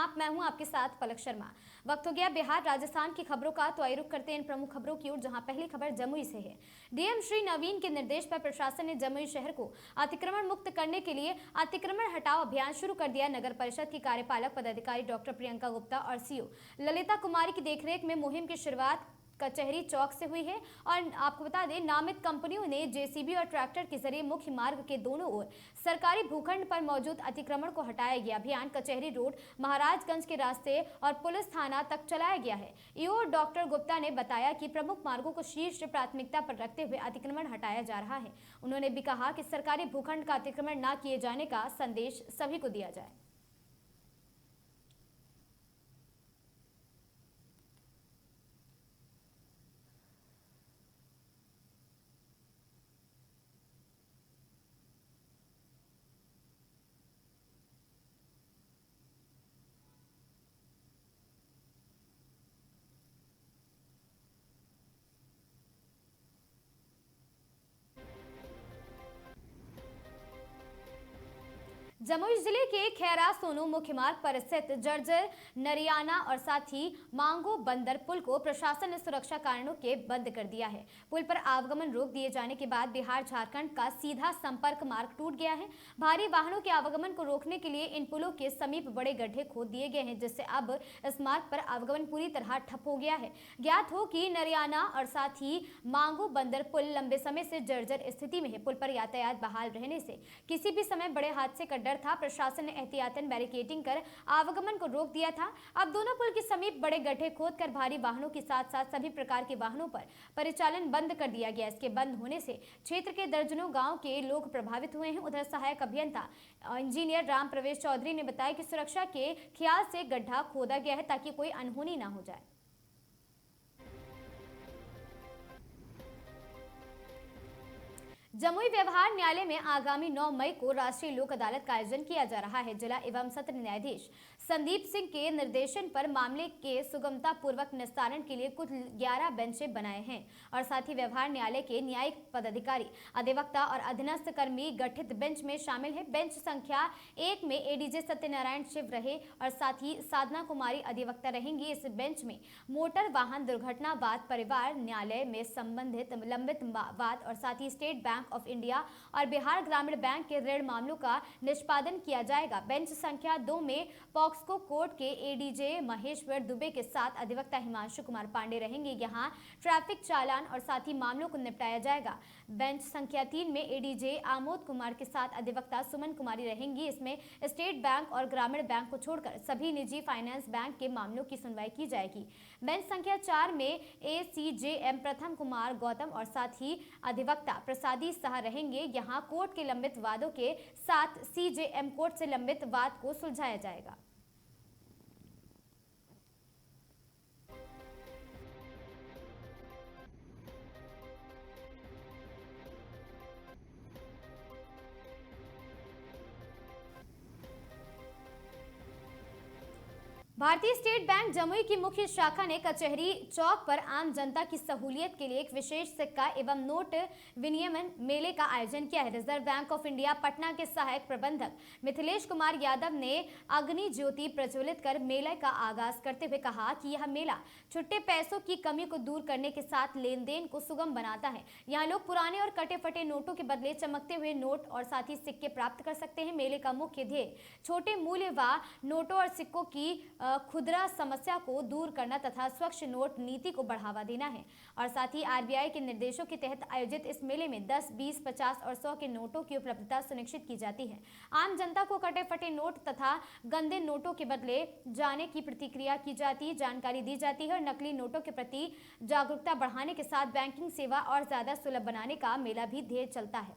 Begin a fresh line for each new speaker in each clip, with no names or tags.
आदाब, मैं हूं आपके साथ पलक शर्मा। वक्त हो गया बिहार राजस्थान की खबरों का, तो आइए रुख करते हैं इन प्रमुख खबरों की ओर, जहां पहली खबर जमुई से है। डीएम श्री नवीन के निर्देश पर प्रशासन ने जमुई शहर को अतिक्रमण मुक्त करने के लिए अतिक्रमण हटाओ अभियान शुरू कर दिया। नगर परिषद की कार्यपालक पदाधिकारी डॉक्टर प्रियंका गुप्ता और सीओ ललिता कुमारी की देखरेख में मुहिम की शुरुआत कचहरी चौक से हुई है। और आपको बता दें, नामित कंपनियों ने जेसीबी और ट्रैक्टर के जरिए मुख्य मार्ग के दोनों ओर सरकारी भूखंड पर मौजूद अतिक्रमण को हटाया गया। अभियान कचहरी रोड, महाराजगंज के रास्ते और पुलिस थाना तक चलाया गया है। ईओ डॉक्टर गुप्ता ने बताया कि प्रमुख मार्गों को शीर्ष प्राथमिकता पर रखते हुए अतिक्रमण हटाया जा रहा है। उन्होंने भी कहा कि सरकारी भूखंड का अतिक्रमण न किए जाने का संदेश सभी को दिया जाए। जमुई जिले के खैरा सोनू मुख्य मार्ग पर स्थित जर्जर नरियाना और साथ ही मांगो बंदर पुल को प्रशासन ने सुरक्षा कारणों के बंद कर दिया है। पुल पर आवागमन रोक दिए जाने के बाद बिहार झारखंड का सीधा संपर्क मार्ग टूट गया है। भारी वाहनों के आवागमन को रोकने के लिए इन पुलों के समीप बड़े गड्ढे खोद दिए गए हैं, जिससे अब इस मार्ग पर आवागमन पूरी तरह ठप हो गया है। ज्ञात हो कि नरियाना और साथ ही मांगो बंदर पुल लंबे समय से जर्जर स्थिति में है। पुल पर यातायात बहाल रहने से किसी भी समय बड़े हादसे का डर था। प्रशासन ने एहतियातन बैरिकेडिंग कर आवागमन को रोक दिया था। अब दोनों पुल के समीप बड़े गड्ढे खोदकर भारी वाहनों के साथ साथ सभी प्रकार के वाहनों पर परिचालन बंद कर दिया गया। इसके बंद होने से क्षेत्र के दर्जनों गांव के लोग प्रभावित हुए हैं। उधर सहायक अभियंता इंजीनियर राम प्रवेश चौधरी ने बताया कि सुरक्षा के ख्याल से गड्ढा खोदा गया है ताकि कोई अनहोनी न हो जाए। जमुई व्यवहार न्यायालय में आगामी 9 मई को राष्ट्रीय लोक अदालत का आयोजन किया जा रहा है। जिला एवं सत्र न्यायाधीश संदीप सिंह के निर्देशन पर मामले के सुगमता पूर्वक निस्तारण के लिए कुल 11 बेंचें बनाए हैं और साथ ही व्यवहार न्यायालय के न्यायिक पदाधिकारी, अधिवक्ता और अधीनस्थ कर्मी गठित बेंच में शामिल है। बेंच संख्या 1 में एडीजे सत्यनारायण शिव रहे और साथ ही साधना कुमारी अधिवक्ता रहेंगी। इस बेंच में मोटर वाहन दुर्घटना वाद, परिवार न्यायालय में संबंधित लंबित वाद और साथ ही स्टेट बैंक ऑफ इंडिया और बिहार ग्रामीण बैंक के ऋण मामलों का निष्पादन किया जाएगा। बेंच संख्या 2 में पॉक्सको कोर्ट के एडीजे महेश्वर दुबे के साथ अधिवक्ता हिमांशु कुमार पांडे रहेंगे। यहां ट्रैफिक चालान और साथ ही मामलों को निपटाया जाएगा। बेंच संख्या 3 में एडीजे आमोद कुमार के साथ अधिवक्ता सुमन कुमारी रहेंगी। इसमें स्टेट बैंक और ग्रामीण बैंक को छोड़कर सभी निजी फाइनेंस बैंक के मामलों की सुनवाई की जाएगी। बेंच संख्या 4 में एसीजेएम प्रथम कुमार गौतम और साथ ही अधिवक्ता प्रसादी सहा रहेंगे। यहां कोर्ट के लंबित वादों के साथ सीजेएम कोर्ट से लंबित वाद को सुलझाया जाएगा। भारतीय स्टेट बैंक जमुई की मुख्य शाखा ने कचहरी चौक पर आम जनता की सहूलियत के लिए एक विशेष सिक्का एवं नोट विनियमन मेले का आयोजन किया है। Reserve bank of India Patna के सहायक प्रबंधक मिथिलेश कुमार यादव ने अग्नि ज्योति प्रज्वलित कर मेले का आगाज करते हुए कहा कि यह मेला छुट्टे पैसों की कमी को दूर करने के साथ लेन देन को सुगम बनाता है। यहाँ लोग पुराने और कटे फटे नोटों के बदले चमकते हुए नोट और साथ ही सिक्के प्राप्त कर सकते हैं। मेले का मुख्य ध्येय छोटे मूल्य व नोटों और सिक्कों की खुदरा समस्या को दूर करना तथा स्वच्छ नोट नीति को बढ़ावा देना है। और साथ ही आरबीआई के निर्देशों के तहत आयोजित इस मेले में 10, 20, 50 और 100 के नोटों की उपलब्धता सुनिश्चित की जाती है। आम जनता को कटे फटे नोट तथा गंदे नोटों के बदले जाने की प्रतिक्रिया की जाती है, जानकारी दी जाती है और नकली नोटों के प्रति जागरूकता बढ़ाने के साथ बैंकिंग सेवा और ज्यादा सुलभ बनाने का मेला भी ध्येय चलता है।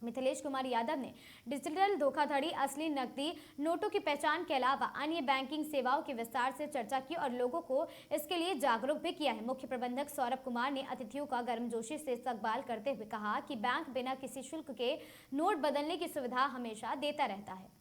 मिथिलेश कुमार यादव ने डिजिटल धोखाधड़ी, असली नकदी नोटों की पहचान के अलावा अन्य बैंकिंग सेवाओं के विस्तार से चर्चा की और लोगों को इसके लिए जागरूक भी किया है। मुख्य प्रबंधक सौरभ कुमार ने अतिथियों का गर्मजोशी से इस्तकबाल करते हुए कहा कि बैंक बिना किसी शुल्क के नोट बदलने की सुविधा हमेशा देता रहता है।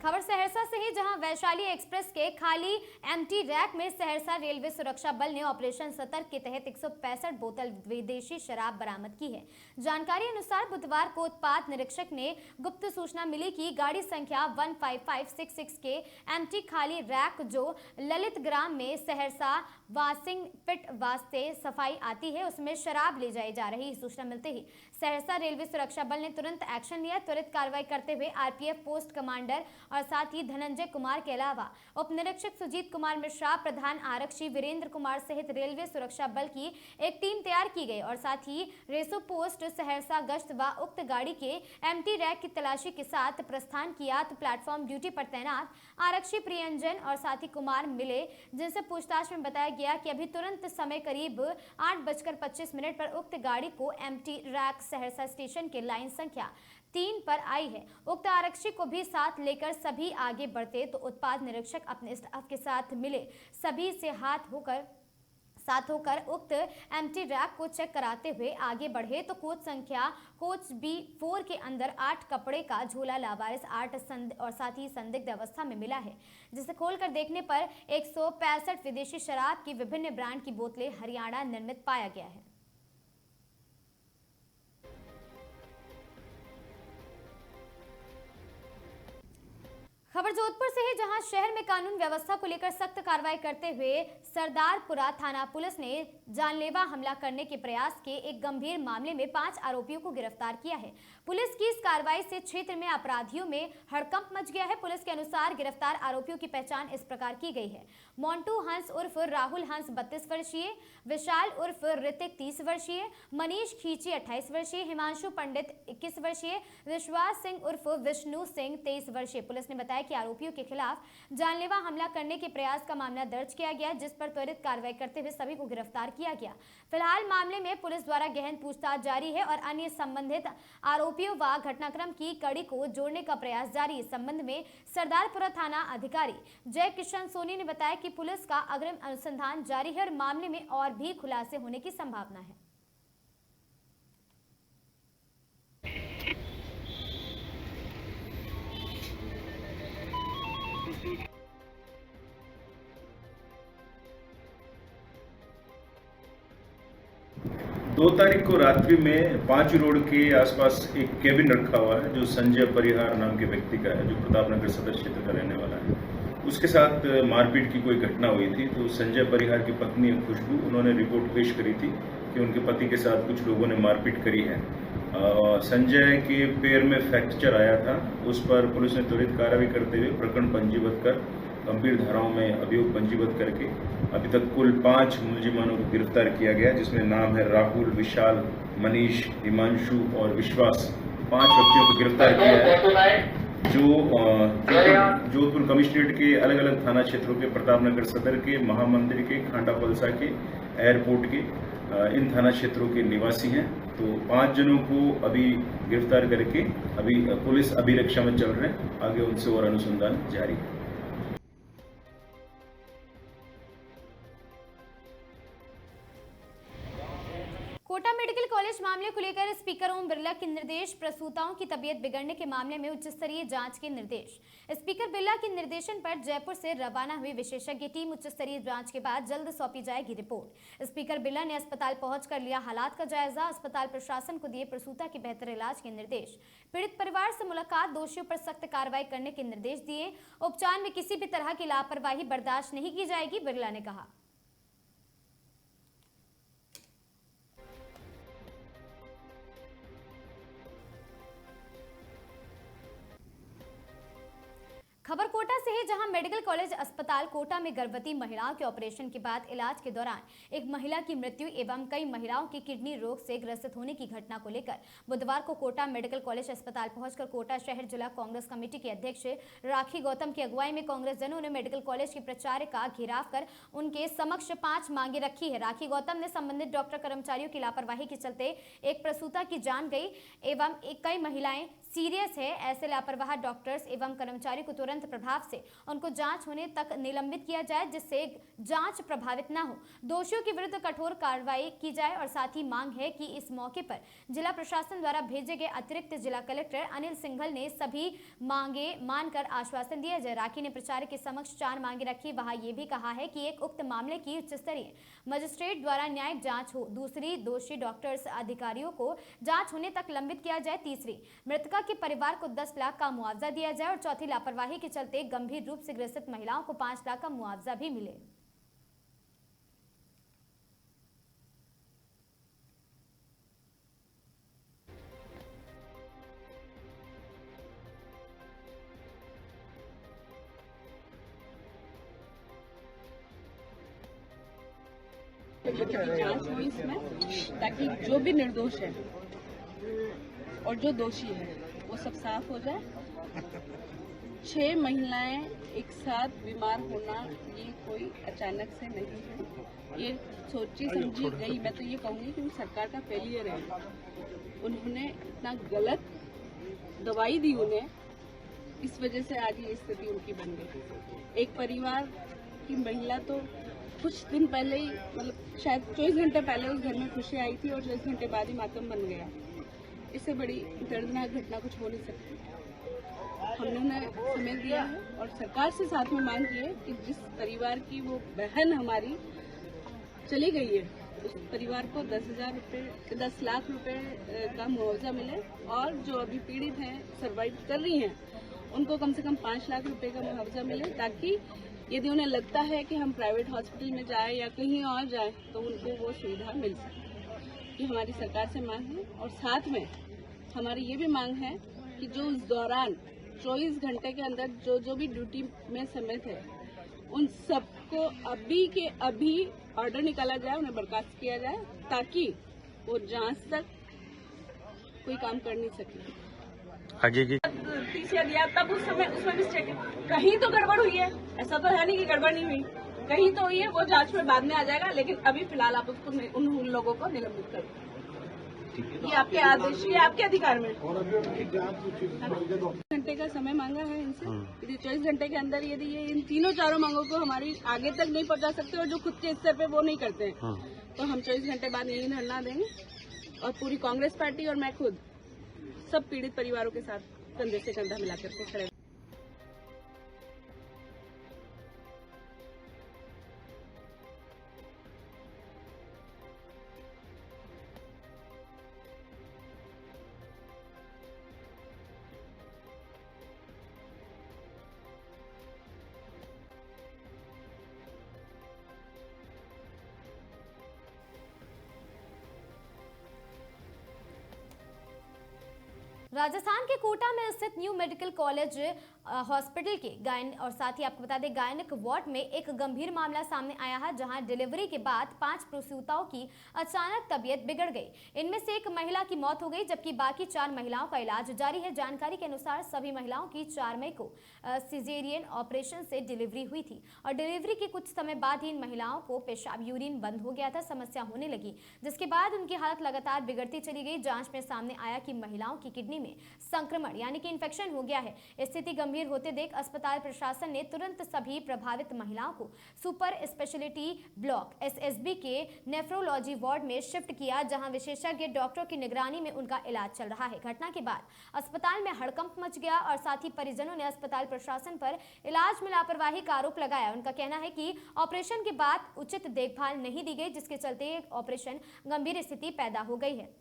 खबर सहरसा से ही, जहां वैशाली एक्सप्रेस के खाली एम्प्टी रैक में सहरसा रेलवे सुरक्षा बल ने ऑपरेशन सतर्क के तहत 165 बोतल विदेशी शराब बरामद की है। जानकारी अनुसार बुधवार को उत्पाद निरीक्षक ने गुप्त सूचना मिली कि गाड़ी संख्या 15566 के एम्प्टी खाली रैक जो ललित ग्राम में सहरसा वासिंग पिट वास्ते सफाई आती है, उसमें शराब ले जाई जा रही। सूचना मिलते ही सहरसा रेलवे सुरक्षा बल ने तुरंत एक्शन लिया। त्वरित कार्रवाई करते हुए आरपीएफ पोस्ट कमांडर और साथ ही धनंजय कुमार के अलावा उप निरीक्षक सुजीत कुमार मिश्रा, प्रधान आरक्षी वीरेंद्र कुमार सहित रेलवे सुरक्षा बल की एक टीम तैयार की गई और साथ ही रेसो पोस्ट सहरसा गश्त व उक्त गाड़ी के एम्प्टी रैक की तलाशी के साथ प्रस्थान किया तो प्लेटफॉर्म ड्यूटी पर तैनात आरक्षी प्रियंजन और साथ ही कुमार मिले, जिनसे पूछताछ में बताया गया कि अभी तुरंत समय करीब 8:25 पर उक्त गाड़ी को एम्प्टी रैक सहरसा स्टेशन के लाइन संख्या 3 पर आई है। उक्त आरक्षी को भी साथ लेकर सभी आगे बढ़ते तो उत्पाद निरीक्षक अपने स्टाफ के साथ मिले सभी से साथ होकर उक्त एम्प्टी रैक को चेक कराते हुए आगे बढ़े तो कोच B4 के अंदर 8 कपड़े का झोला लावारिस 8 और साथ ही संदिग्ध अवस्था में मिला है, जिसे खोलकर देखने पर 165 विदेशी शराब की विभिन्न ब्रांड की बोतलें हरियाणा निर्मित पाया गया है। खबर जोधपुर से है, जहां शहर में कानून व्यवस्था को लेकर सख्त कार्रवाई करते हुए सरदारपुरा थाना पुलिस ने जानलेवा हमला करने के प्रयास के एक गंभीर मामले में 5 आरोपियों को गिरफ्तार किया है। पुलिस की इस कार्रवाई से क्षेत्र में अपराधियों में हड़कंप मच गया है। पुलिस के अनुसार गिरफ्तार आरोपियों की पहचान इस प्रकार की गई है। मोंटू हंस उर्फ राहुल हंस 32 वर्षीय, विशाल उर्फ ऋतिक 30 वर्षीय, मनीष खींची 28 वर्षीय, हिमांशु पंडित 21 वर्षीय, विश्वास सिंह उर्फ विष्णु सिंह 23 वर्षीय। पुलिस ने बताया कि आरोपियों के खिलाफ जानलेवा हमला करने के प्रयास का मामला दर्ज किया गया, जिस पर त्वरित कार्रवाई करते हुए सभी को गिरफ्तार किया गया। फिलहाल मामले में पुलिस द्वारा गहन पूछताछ जारी है और अन्य संबंधित आरोपियों व घटनाक्रम की कड़ी को जोड़ने का प्रयास जारी। इस संबंध में सरदारपुरा थाना अधिकारी जय किशन सोनी ने बताया कि पुलिस का अग्रिम अनुसंधान जारी है और मामले में और भी खुलासे होने की संभावना है।
दो तारीख को रात्रि में 5 रोड के आसपास एक केबिन रखा हुआ है जो संजय परिहार नाम के व्यक्ति का है, जो प्रतापनगर सदर क्षेत्र का रहने वाला है। उसके साथ मारपीट की कोई घटना हुई थी, तो संजय परिहार की पत्नी खुशबू, उन्होंने रिपोर्ट पेश करी थी कि उनके पति के साथ कुछ लोगों ने मारपीट करी है। संजय के पैर में फ्रैक्चर आया था, उस पर पुलिस ने त्वरित कार्रवाई करते हुए प्रकरण पंजीबद्ध कर गंभीर धाराओं में अभियोग पंजीबद्ध करके अभी तक कुल 5 मुलजिमानों को गिरफ्तार किया गया, जिसमें नाम है राहुल, विशाल, मनीष, हिमांशु और विश्वास। 5 व्यक्तियों को गिरफ्तार किया है जो जोधपुर कमिश्नरेट के अलग अलग थाना क्षेत्रों के, प्रतापनगर सदर के, महामंदिर के, खांडा पलसा के, एयरपोर्ट के, इन थाना क्षेत्रों के निवासी हैं। तो 5 जनों को अभी गिरफ्तार करके अभी पुलिस अभिरक्षा में चल रहे हैं, आगे उनसे और अनुसंधान जारी है।
कोटा मेडिकल कॉलेज मामले को लेकर स्पीकर ओम बिरला के निर्देश, प्रसूताओं की तबीयत बिगड़ने के मामले में उच्च स्तरीय जांच के निर्देश। स्पीकर बिरला के निर्देशन पर जयपुर से रवाना हुई विशेषज्ञ टीम उच्च स्तरीय जांच के बाद जल्द सौंपी जाएगी रिपोर्ट। स्पीकर बिरला ने अस्पताल पहुंचकर लिया हालात का जायजा, अस्पताल प्रशासन को दिए प्रसूता के बेहतर इलाज के निर्देश, पीड़ित परिवार से मुलाकात, दोषियों पर सख्त कार्रवाई करने के निर्देश दिए। उपचार में किसी भी तरह की लापरवाही बर्दाश्त नहीं की जाएगी, बिरला ने कहा। खबर कोटा से है, जहां मेडिकल कॉलेज अस्पताल कोटा में गर्भवती महिलाओं के ऑपरेशन के बाद इलाज के दौरान एक महिला की मृत्यु एवं कई महिलाओं की किडनी रोग से ग्रसित होने की घटना को लेकर बुधवार को कोटा मेडिकल कॉलेज अस्पताल पहुंचकर कोटा शहर जिला कांग्रेस कमेटी के अध्यक्ष राखी गौतम की अगुवाई में कांग्रेस जनों ने मेडिकल कॉलेज के प्राचार्य का घेराव कर उनके समक्ष 5 मांगे रखी है। राखी गौतम ने संबंधित डॉक्टर कर्मचारियों की लापरवाही के चलते एक प्रसूता की जान गई एवं कई महिलाएं सीरियस है। ऐसे लापरवाह डॉक्टर्स एवं कर्मचारी को तुरंत प्रभाव से उनको जांच होने तक निलंबित किया जाए, जिससे जांच प्रभावित न हो। दोषियों के विरुद्ध कठोर कार्रवाई की जाए और साथ ही मांग है कि इस मौके पर जिला प्रशासन द्वारा भेजे गए अतिरिक्त जिला कलेक्टर अनिल सिंघल ने सभी मांगे मानकर आश्वासन दिया जाए। राखी ने प्रचारक के समक्ष 4 मांगे रखी। वहां ये भी कहा है कि एक उक्त मामले की उच्च स्तरीय मजिस्ट्रेट द्वारा न्यायिक जांच हो। दूसरी, दोषी डॉक्टर्स अधिकारियों को जांच होने तक लंबित किया जाए। तीसरी, मृतका के परिवार को 10 लाख का मुआवजा दिया जाए और चौथी, लापरवाही के चलते गंभीर रूप से ग्रसित महिलाओं को 5 लाख का मुआवजा भी मिले।
जांच हो इसमें, ताकि जो भी निर्दोष है और जो दोषी है वो सब साफ हो जाए। 6 महिलाएं एक साथ बीमार होना ये कोई अचानक से नहीं है, ये सोची समझी गई, मैं तो ये कहूँगी कि सरकार का फेलियर है। उन्होंने इतना गलत दवाई दी उन्हें, इस वजह से आज ये स्थिति उनकी बन गई। एक परिवार की महिला तो कुछ दिन पहले ही, मतलब शायद 24 घंटे पहले उस घर में खुशी आई थी और 24 घंटे बाद ही मातम बन गया। इससे बड़ी दर्दनाक घटना कुछ हो नहीं सकती। हमने समय दिया है और सरकार से साथ में मांग की है कि जिस परिवार की वो बहन हमारी चली गई है, उस परिवार को 10 लाख रुपए का मुआवजा मिले और जो अभी पीड़ित हैं, सर्वाइव कर रही हैं, उनको कम से कम 5 लाख रुपए का मुआवजा मिले, ताकि यदि उन्हें लगता है कि हम प्राइवेट हॉस्पिटल में जाए या कहीं और जाए तो उनको वो सुविधा मिल सके। ये हमारी सरकार से मांग है। और साथ में हमारी ये भी मांग है कि जो उस दौरान 24 घंटे के अंदर जो भी ड्यूटी में समेत है, उन सबको अभी के अभी ऑर्डर निकाला जाए, उन्हें बर्खास्त किया जाए, ताकि वो जांच तक कोई काम कर नहीं सके।
अजय जी,
पीसीआर दिया तब उस समय उसमें मिस्टेक है, कहीं तो गड़बड़ हुई है, ऐसा तो है नहीं कि गड़बड़ नहीं हुई, कहीं तो हुई है, वो जांच में बाद में आ जाएगा, लेकिन अभी फिलहाल आप उसको उन लोगों को निलंबित करो। ये आपके आदेश, ये आपके अधिकार में। 2 घंटे का समय मांगा है इनसे, यदि 24 घंटे के अंदर यदि ये इन तीनों चारों मांगों को हमारी आगे तक नहीं पहुंचा सकते और जो खुद के स्तर पे वो नहीं करते हैं, तो हम 24 घंटे बाद यही धरना देंगे और पूरी कांग्रेस पार्टी और मैं खुद सब पीड़ित परिवारों के साथ कंधे से कंधा मिलाकर के खड़े।
राजस्थान के कोटा में स्थित न्यू मेडिकल कॉलेज हॉस्पिटल के गायन और साथ ही आपको बता दें गायनिक वार्ड में एक गंभीर मामला सामने आया है, जहां डिलीवरी के बाद 5 प्रसूताओं की अचानक तबीयत बिगड़ गई। इनमें से एक महिला की मौत हो गई, जबकि बाकी 4 महिलाओं का इलाज जारी है। जानकारी के अनुसार सभी महिलाओं की 4 मई को सिजेरियन ऑपरेशन से डिलीवरी हुई थी और डिलीवरी के कुछ समय बाद ही इन महिलाओं को पेशाब यूरिन बंद हो गया था, समस्या होने लगी, जिसके बाद उनकी हालत लगातार बिगड़ती चली गई। जांच में सामने आया कि महिलाओं की किडनी में संक्रमण यानी कि इन्फेक्शन हो गया है। स्थिति गंभीर होते देख अस्पताल प्रशासन ने तुरंत सभी प्रभावित महिलाओं को सुपर स्पेशलिटी ब्लॉक SSB के नेफ्रोलॉजी वार्ड में शिफ्ट किया, जहां विशेषज्ञ डॉक्टरों की निगरानी में उनका इलाज चल रहा है। घटना के बाद अस्पताल में हड़कंप मच गया और साथ ही परिजनों ने अस्पताल प्रशासन पर इलाज में लापरवाही का आरोप लगाया। उनका कहना है कि ऑपरेशन के बाद उचित देखभाल नहीं दी गई, जिसके चलते ऑपरेशन गंभीर स्थिति पैदा हो गई है।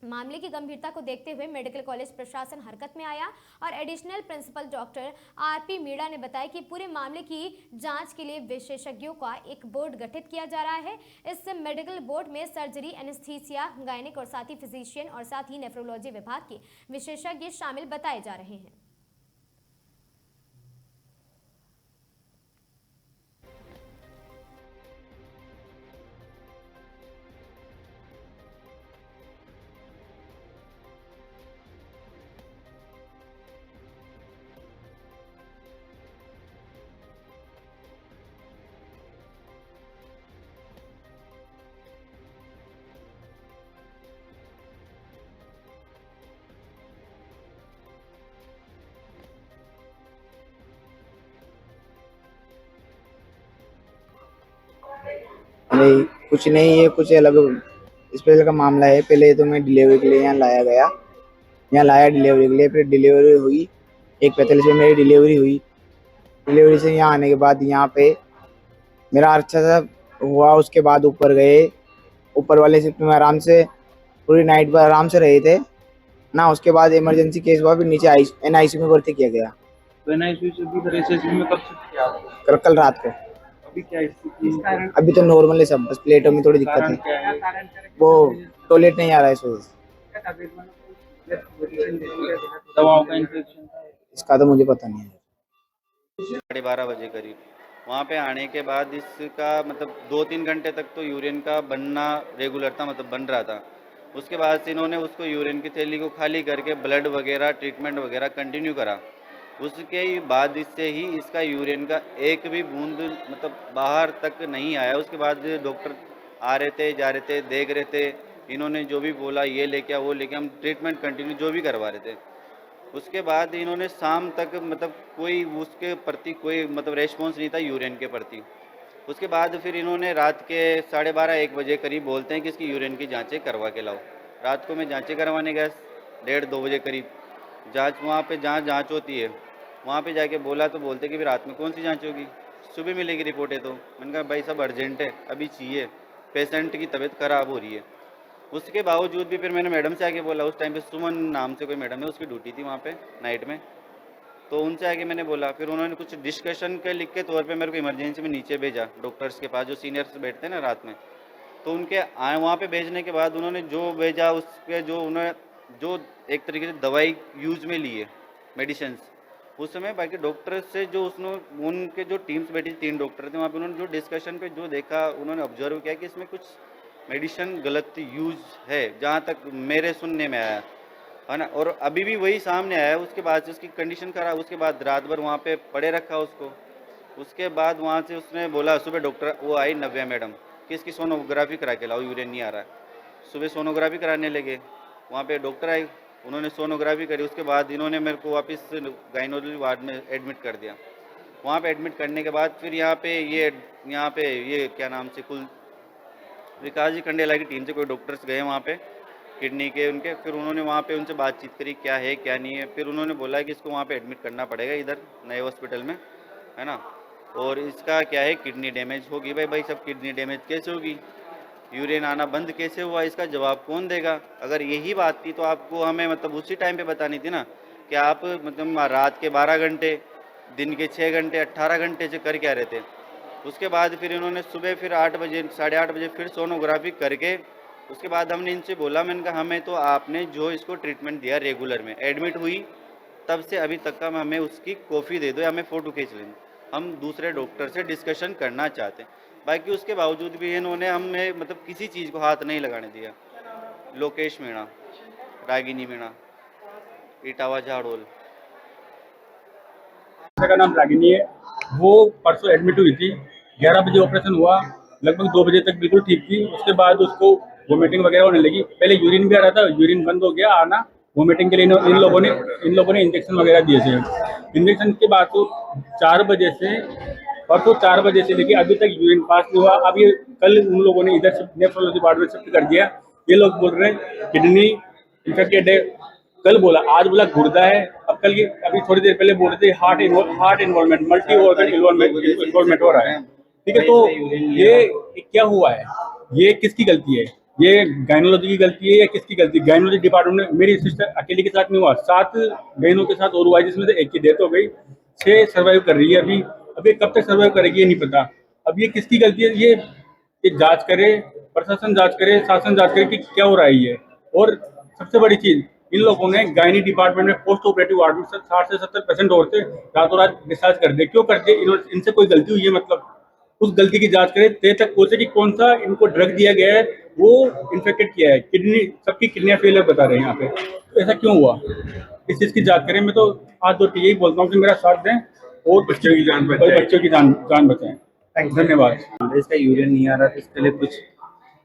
मामले की गंभीरता को देखते हुए मेडिकल कॉलेज प्रशासन हरकत में आया और additional principal doctor RP Meena ने बताया कि पूरे मामले की जांच के लिए विशेषज्ञों का एक बोर्ड गठित किया जा रहा है। इस मेडिकल बोर्ड में सर्जरी, एनेस्थीसिया, गायनिक और साथ ही फिजिशियन और साथ ही नेफ्रोलॉजी विभाग के विशेषज्ञ शामिल बताए जा रहे हैं।
नहीं, कुछ नहीं, ये कुछ अलग स्पेशल का मामला है। पहले तो मैं डिलीवरी के लिए यहाँ लाया गया, यहाँ लाया डिलीवरी के लिए, फिर डिलीवरी हुई, एक 45 में मेरी डिलीवरी हुई। डिलीवरी से यहाँ आने के बाद यहाँ पे मेरा अच्छा सा हुआ। उसके बाद ऊपर गए, ऊपर वाले शिफ्ट में आराम से पूरी नाइट पर आराम से रहे थे ना। उसके बाद इमरजेंसी केस हुआ, फिर नीचे NICU में भर्ती किया गया।
तो NICU से भी SSB में कब शिफ्ट किया आपको?
कल रात को।
अभी क्या स्थिति है?
अभी तो नॉर्मल है सब, बस प्लेटों में थोड़ी दिक्कत
कारण
है।
क्या है?
वो टॉयलेट नहीं आ रहा है इस वजह से।
दवाओं का इन्फेक्शन?
इसका तो मुझे पता नहीं है।
12:30 बजे करीब वहाँ पे आने के बाद इसका मतलब 2-3 घंटे तक तो यूरिन का बनना रेगुलर था, मतलब बन रहा था। उसके बाद से इन्होंने उसको यूरिन की थैली को खाली करके ब्लड वगैरह ट्रीटमेंट वगैरह कंटिन्यू करा। उसके बाद इससे ही इसका यूरिन का एक भी बूंद मतलब बाहर तक नहीं आया। उसके बाद डॉक्टर आ रहे थे, जा रहे थे, देख रहे थे, इन्होंने जो भी बोला ये लेके आ वो लेके, हम ट्रीटमेंट कंटिन्यू जो भी करवा रहे थे। उसके बाद इन्होंने शाम तक मतलब कोई उसके प्रति कोई मतलब रेस्पॉन्स नहीं था यूरिन के प्रति। उसके बाद फिर इन्होंने रात के 12:30-1 बजे करीब बोलते हैं कि इसकी यूरिन की जांचें करवा के लाओ। रात को मैं जांचें करवाने गया 1:30-2 बजे करीब। वहाँ पे जहाँ जांच होती है वहाँ पे जाके बोला तो बोलते कि फिर रात में कौन सी जांच होगी, सुबह मिलेगी रिपोर्टें। तो मैंने कहा भाई सब अर्जेंट है, अभी चाहिए, पेशेंट की तबीयत ख़राब हो रही है। उसके बावजूद भी फिर मैंने मैडम से आके बोला, उस टाइम पे सुमन नाम से कोई मैडम है, उसकी ड्यूटी थी वहाँ पे नाइट में। तो उनसे आके मैंने बोला, फिर उन्होंने कुछ डिस्कशन के लिख के तौर पे मेरे को इमरजेंसी में नीचे भेजा डॉक्टर्स के पास, जो सीनियर्स बैठते हैं ना रात में। तो उनके आए वहाँ पे भेजने के बाद उन्होंने जो भेजा उसके जो उन्होंने जो एक तरीके से दवाई यूज में ली है मेडिसिन उस समय, बाकी डॉक्टर से जो उसने उनके जो टीम्स बैठी 3 डॉक्टर थे वहाँ पे, उन्होंने जो डिस्कशन पे जो देखा उन्होंने ऑब्जर्व किया कि इसमें कुछ मेडिसिन गलत यूज है, जहाँ तक मेरे सुनने में आया है ना। और अभी भी वही सामने आया। उसके बाद से उसकी कंडीशन खराब, उसके बाद रात भर वहाँ पे पड़े रखा उसको। उसके बाद वहाँ से उसने बोला, सुबह डॉक्टर वो आई नव्या मैडम कि इसकी सोनोग्राफी करा के लाओ, यूरिन नहीं आ रहा है। सुबह सोनोग्राफी कराने लगे, वहाँ पे डॉक्टर आई, उन्होंने सोनोग्राफी करी। उसके बाद इन्होंने मेरे को वापस गायनोलॉजी वार्ड में एडमिट कर दिया। वहाँ पे एडमिट करने के बाद फिर यहाँ पे ये क्या नाम से कुल विकास जी कंडेला की टीम से कोई डॉक्टर्स गए वहाँ पे किडनी के उनके, फिर उन्होंने वहाँ पे उनसे बातचीत करी क्या है क्या नहीं है। फिर उन्होंने बोला कि इसको वहाँ पे एडमिट करना पड़ेगा इधर नए हॉस्पिटल में, है ना। और इसका क्या है किडनी डैमेज होगी। भाई सब किडनी डैमेज कैसे होगी, यूरिन आना बंद कैसे हुआ, इसका जवाब कौन देगा। अगर यही बात थी तो आपको हमें मतलब उसी टाइम पे बतानी थी ना कि आप मतलब रात के 12 घंटे, दिन के 6 घंटे, 18 घंटे से कर क्या रहे थे। उसके बाद फिर इन्होंने सुबह फिर 8 बजे 8:30 बजे फिर सोनोग्राफी करके उसके बाद हमने इनसे बोला, मैंने कहा हमें तो आपने जो इसको ट्रीटमेंट दिया रेगुलर में एडमिट हुई तब से अभी तक का हमें उसकी कॉपी दे दो या हमें फ़ोटो खींच लें, हम दूसरे डॉक्टर से डिस्कशन करना चाहते हैं। बाकी उसके बावजूद भी इन्होंने हमें मतलब किसी चीज़ को हाथ नहीं लगाने दिया। लोकेश मीणा, रागिनी मीणा, इटावा झाड़ोल।
का नाम रागिनी है। वो परसों एडमिट हुई थी, 11 बजे ऑपरेशन हुआ, लगभग 2 बजे तक बिल्कुल ठीक थी। उसके बाद उसको वोमिटिंग वगैरह होने लगी। पहले यूरिन भी आ रहा था, यूरिन बंद हो गया आना। वोमिटिंग के लिए इन लोगों ने इंजेक्शन वगैरह दिए थे। इंजेक्शन के बाद तो 4 बजे से परसों 4 बजे से लेके अभी तक यूरिन पास नहीं हुआ। अब ये कल उन लोगों ने इधर से नेफ्रोलॉजी वार्ड में शिफ्ट कर दिया। ये लोग बोल रहे हैं किडनी इन्फेक्टेड है, कल बोला, आज बोला गुर्दा है, अब कल ये अभी थोड़ी देर पहले बोल रहे थे heart involvement, multi organ involvement हो रहा है। ठीक है, तो ये क्या हुआ है, ये किसकी गलती है, ये गायनोलॉजी की गलती है या किसकी गलती? गायनोलॉजी डिपार्टमेंट में मेरी सिस्टर अकेले के साथ नहीं हुआ, 7 बहनों के साथ और हुआ, जिसमें से एक की डेथ हो गई, 6 सर्वाइव कर रही है अभी कब तक सर्वाइव करेगी ये नहीं पता। अब ये किसकी गलती है, ये जांच करे, प्रशासन जांच करे, शासन जांच करे कि क्या हो रहा है ये। और सबसे बड़ी चीज, इन लोगों ने गायनी डिपार्टमेंट में पोस्ट ऑपरेटिव वार्ड में 60 से 70% औरतें रातों रात डिस्चार्ज कर दे। क्यों करते? इनसे कोई गलती हुई है, मतलब उस गलती की जांच करें, तय तक पहुंचे कि कौन सा इनको ड्रग दिया गया है वो इन्फेक्टेड किया है। किडनी, सबकी किडनियां फेलियर बता रहे हैं यहाँ पे, तो ऐसा क्यों हुआ, इस चीज की जांच करें। मैं तो हाथ धो के यही बोलता हूँ कि मेरा साथ दें और बच्चों की जान बचाएं। धन्यवाद।
इसका यूरिन नहीं आ रहा तो इसके लिए कुछ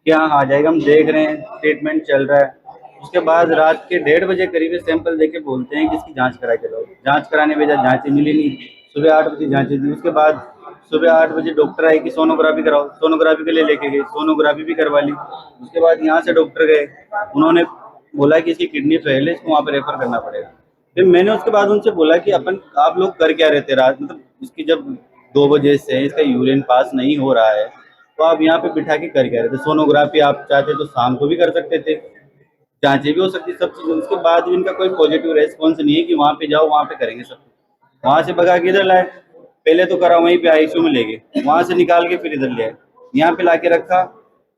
क्या आ जाएगा, हम देख रहे हैं, ट्रीटमेंट चल रहा है। उसके बाद रात के 1:30 बजे करीब सैंपल देके बोलते हैं कि इसकी जांच करा के लो। जांच कराने भेजा, जांचें मिली नहीं। सुबह 8 बजे जांचें दी, उसके बाद सुबह 8 बजे डॉक्टर आए कि सोनोग्राफी कराओ, सोनोग्राफी के लिए लेके गए, सोनोग्राफी भी करवा ली। उसके बाद यहाँ से डॉक्टर गए, उन्होंने बोला कि इसकी किडनी फेल है, इसको वहाँ पे रेफर करना पड़ेगा। फिर मैंने उसके बाद उनसे बोला कि आप लोग कर क्या रहे थे रात, मतलब इसकी जब 2 बजे से इसका यूरिन पास नहीं हो रहा है तो आप यहाँ पे बिठा के कर क्या रहे थे। सोनोग्राफी आप चाहते तो शाम को भी कर सकते थे, जांचें भी हो सकती, सब चीज़। उसके बाद भी इनका कोई पॉजिटिव रेस्पॉन्स नहीं है कि वहाँ पे जाओ वहाँ पे करेंगे सब। वहाँ से भगा के इधर लाए, पहले तो करा वहीं पे आईसीयू में ले गए, वहाँ से निकाल के फिर इधर ले आए, यहाँ पे लाके रखा,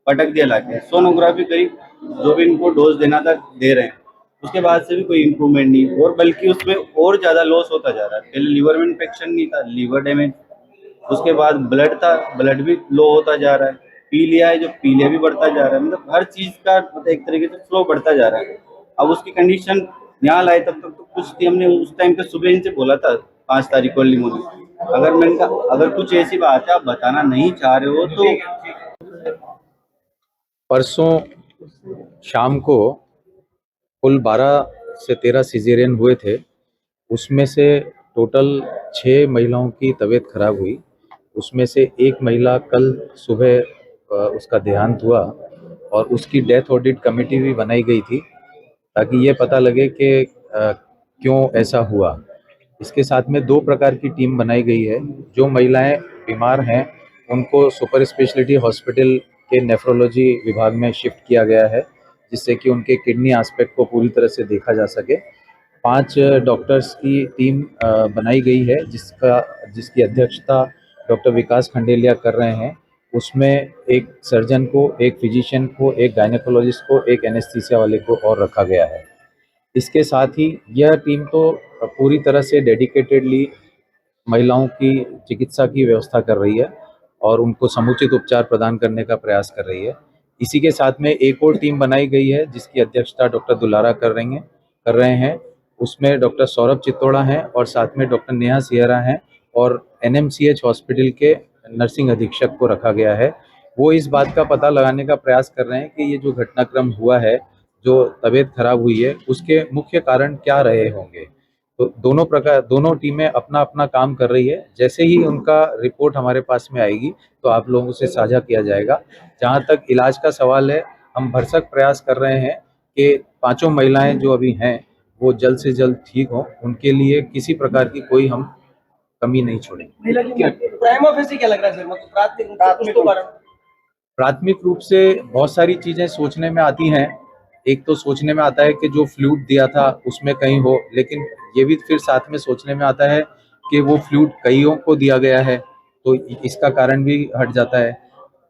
पटक दिया लाके, सोनोग्राफी करी, जो भी इनको डोज देना था दे रहे हैं। उसके बाद से भी कोई इम्प्रूवमेंट नहीं, और बल्कि उसमें और ज़्यादा लॉस होता जा रहा है। पहले लीवर में इन्फेक्शन नहीं था, लीवर डैमेज, उसके बाद ब्लड था, ब्लड भी लो होता जा रहा है, पी लिया है जो पी लिया भी बढ़ता जा रहा है, मतलब हर चीज़ का मतलब एक तरीके से फ्लो बढ़ता जा रहा है। अब उसकी कंडीशन यहाँ लाए तब तक तो कुछ थी, हमने उस टाइम पे सुबह इनसे बोला था 5 तारीख को लिमो में, अगर मैंने कहा अगर कुछ ऐसी बात है आप बताना नहीं चाह रहे हो तो।
परसों शाम को कुल 12 से 13 सिजेरियन हुए थे, उसमें से टोटल 6 महिलाओं की तबीयत खराब हुई। उसमें से एक महिला कल सुबह उसका देहांत हुआ और उसकी डेथ ऑडिट कमेटी भी बनाई गई थी ताकि ये पता लगे कि क्यों ऐसा हुआ। इसके साथ में 2 प्रकार की टीम बनाई गई है। जो महिलाएं बीमार हैं उनको सुपर स्पेशलिटी हॉस्पिटल के नेफ्रोलॉजी विभाग में शिफ्ट किया गया है, जिससे कि उनके किडनी एस्पेक्ट को पूरी तरह से देखा जा सके। 5 डॉक्टर्स की टीम बनाई गई है जिसकी अध्यक्षता डॉक्टर विकास खंडेलिया कर रहे हैं। उसमें एक सर्जन को, एक फिजिशियन को, एक गायनेकोलॉजिस्ट को, एक एनेस्थीसिया वाले को और रखा गया है। इसके साथ ही यह टीम तो पूरी तरह से डेडिकेटेडली महिलाओं की चिकित्सा की व्यवस्था कर रही है और उनको समुचित उपचार प्रदान करने का प्रयास कर रही है। इसी के साथ में एक और टीम बनाई गई है जिसकी अध्यक्षता डॉक्टर दुलारा कर रहे हैं। उसमें डॉक्टर सौरभ चित्तौड़ा हैं और साथ में डॉक्टर नेहा सिहरा हैं और एनएमसीएच हॉस्पिटल के नर्सिंग अधीक्षक को रखा गया है। वो इस बात का पता लगाने का प्रयास कर रहे हैं कि ये जो घटनाक्रम हुआ है, जो तबीयत खराब हुई है, उसके मुख्य कारण क्या रहे होंगे। तो दोनों टीमें अपना अपना काम कर रही है। जैसे ही उनका रिपोर्ट हमारे पास में आएगी तो आप लोगों से साझा किया जाएगा। जहाँ तक इलाज का सवाल है, हम भरसक प्रयास कर रहे हैं कि 5 महिलाएं जो अभी हैं वो जल्द से जल्द ठीक हों। उनके लिए किसी प्रकार की कोई हम कमी नहीं छोड़ेंगे। प्राथमिक रूप से बहुत सारी चीजें सोचने में आती हैं। एक तो सोचने में आता है कि जो फ्लूइड दिया था उसमें कहीं हो, लेकिन ये भी फिर साथ में सोचने में आता है कि वो फ्लूइड कईयों को दिया गया है तो इसका कारण भी हट जाता है।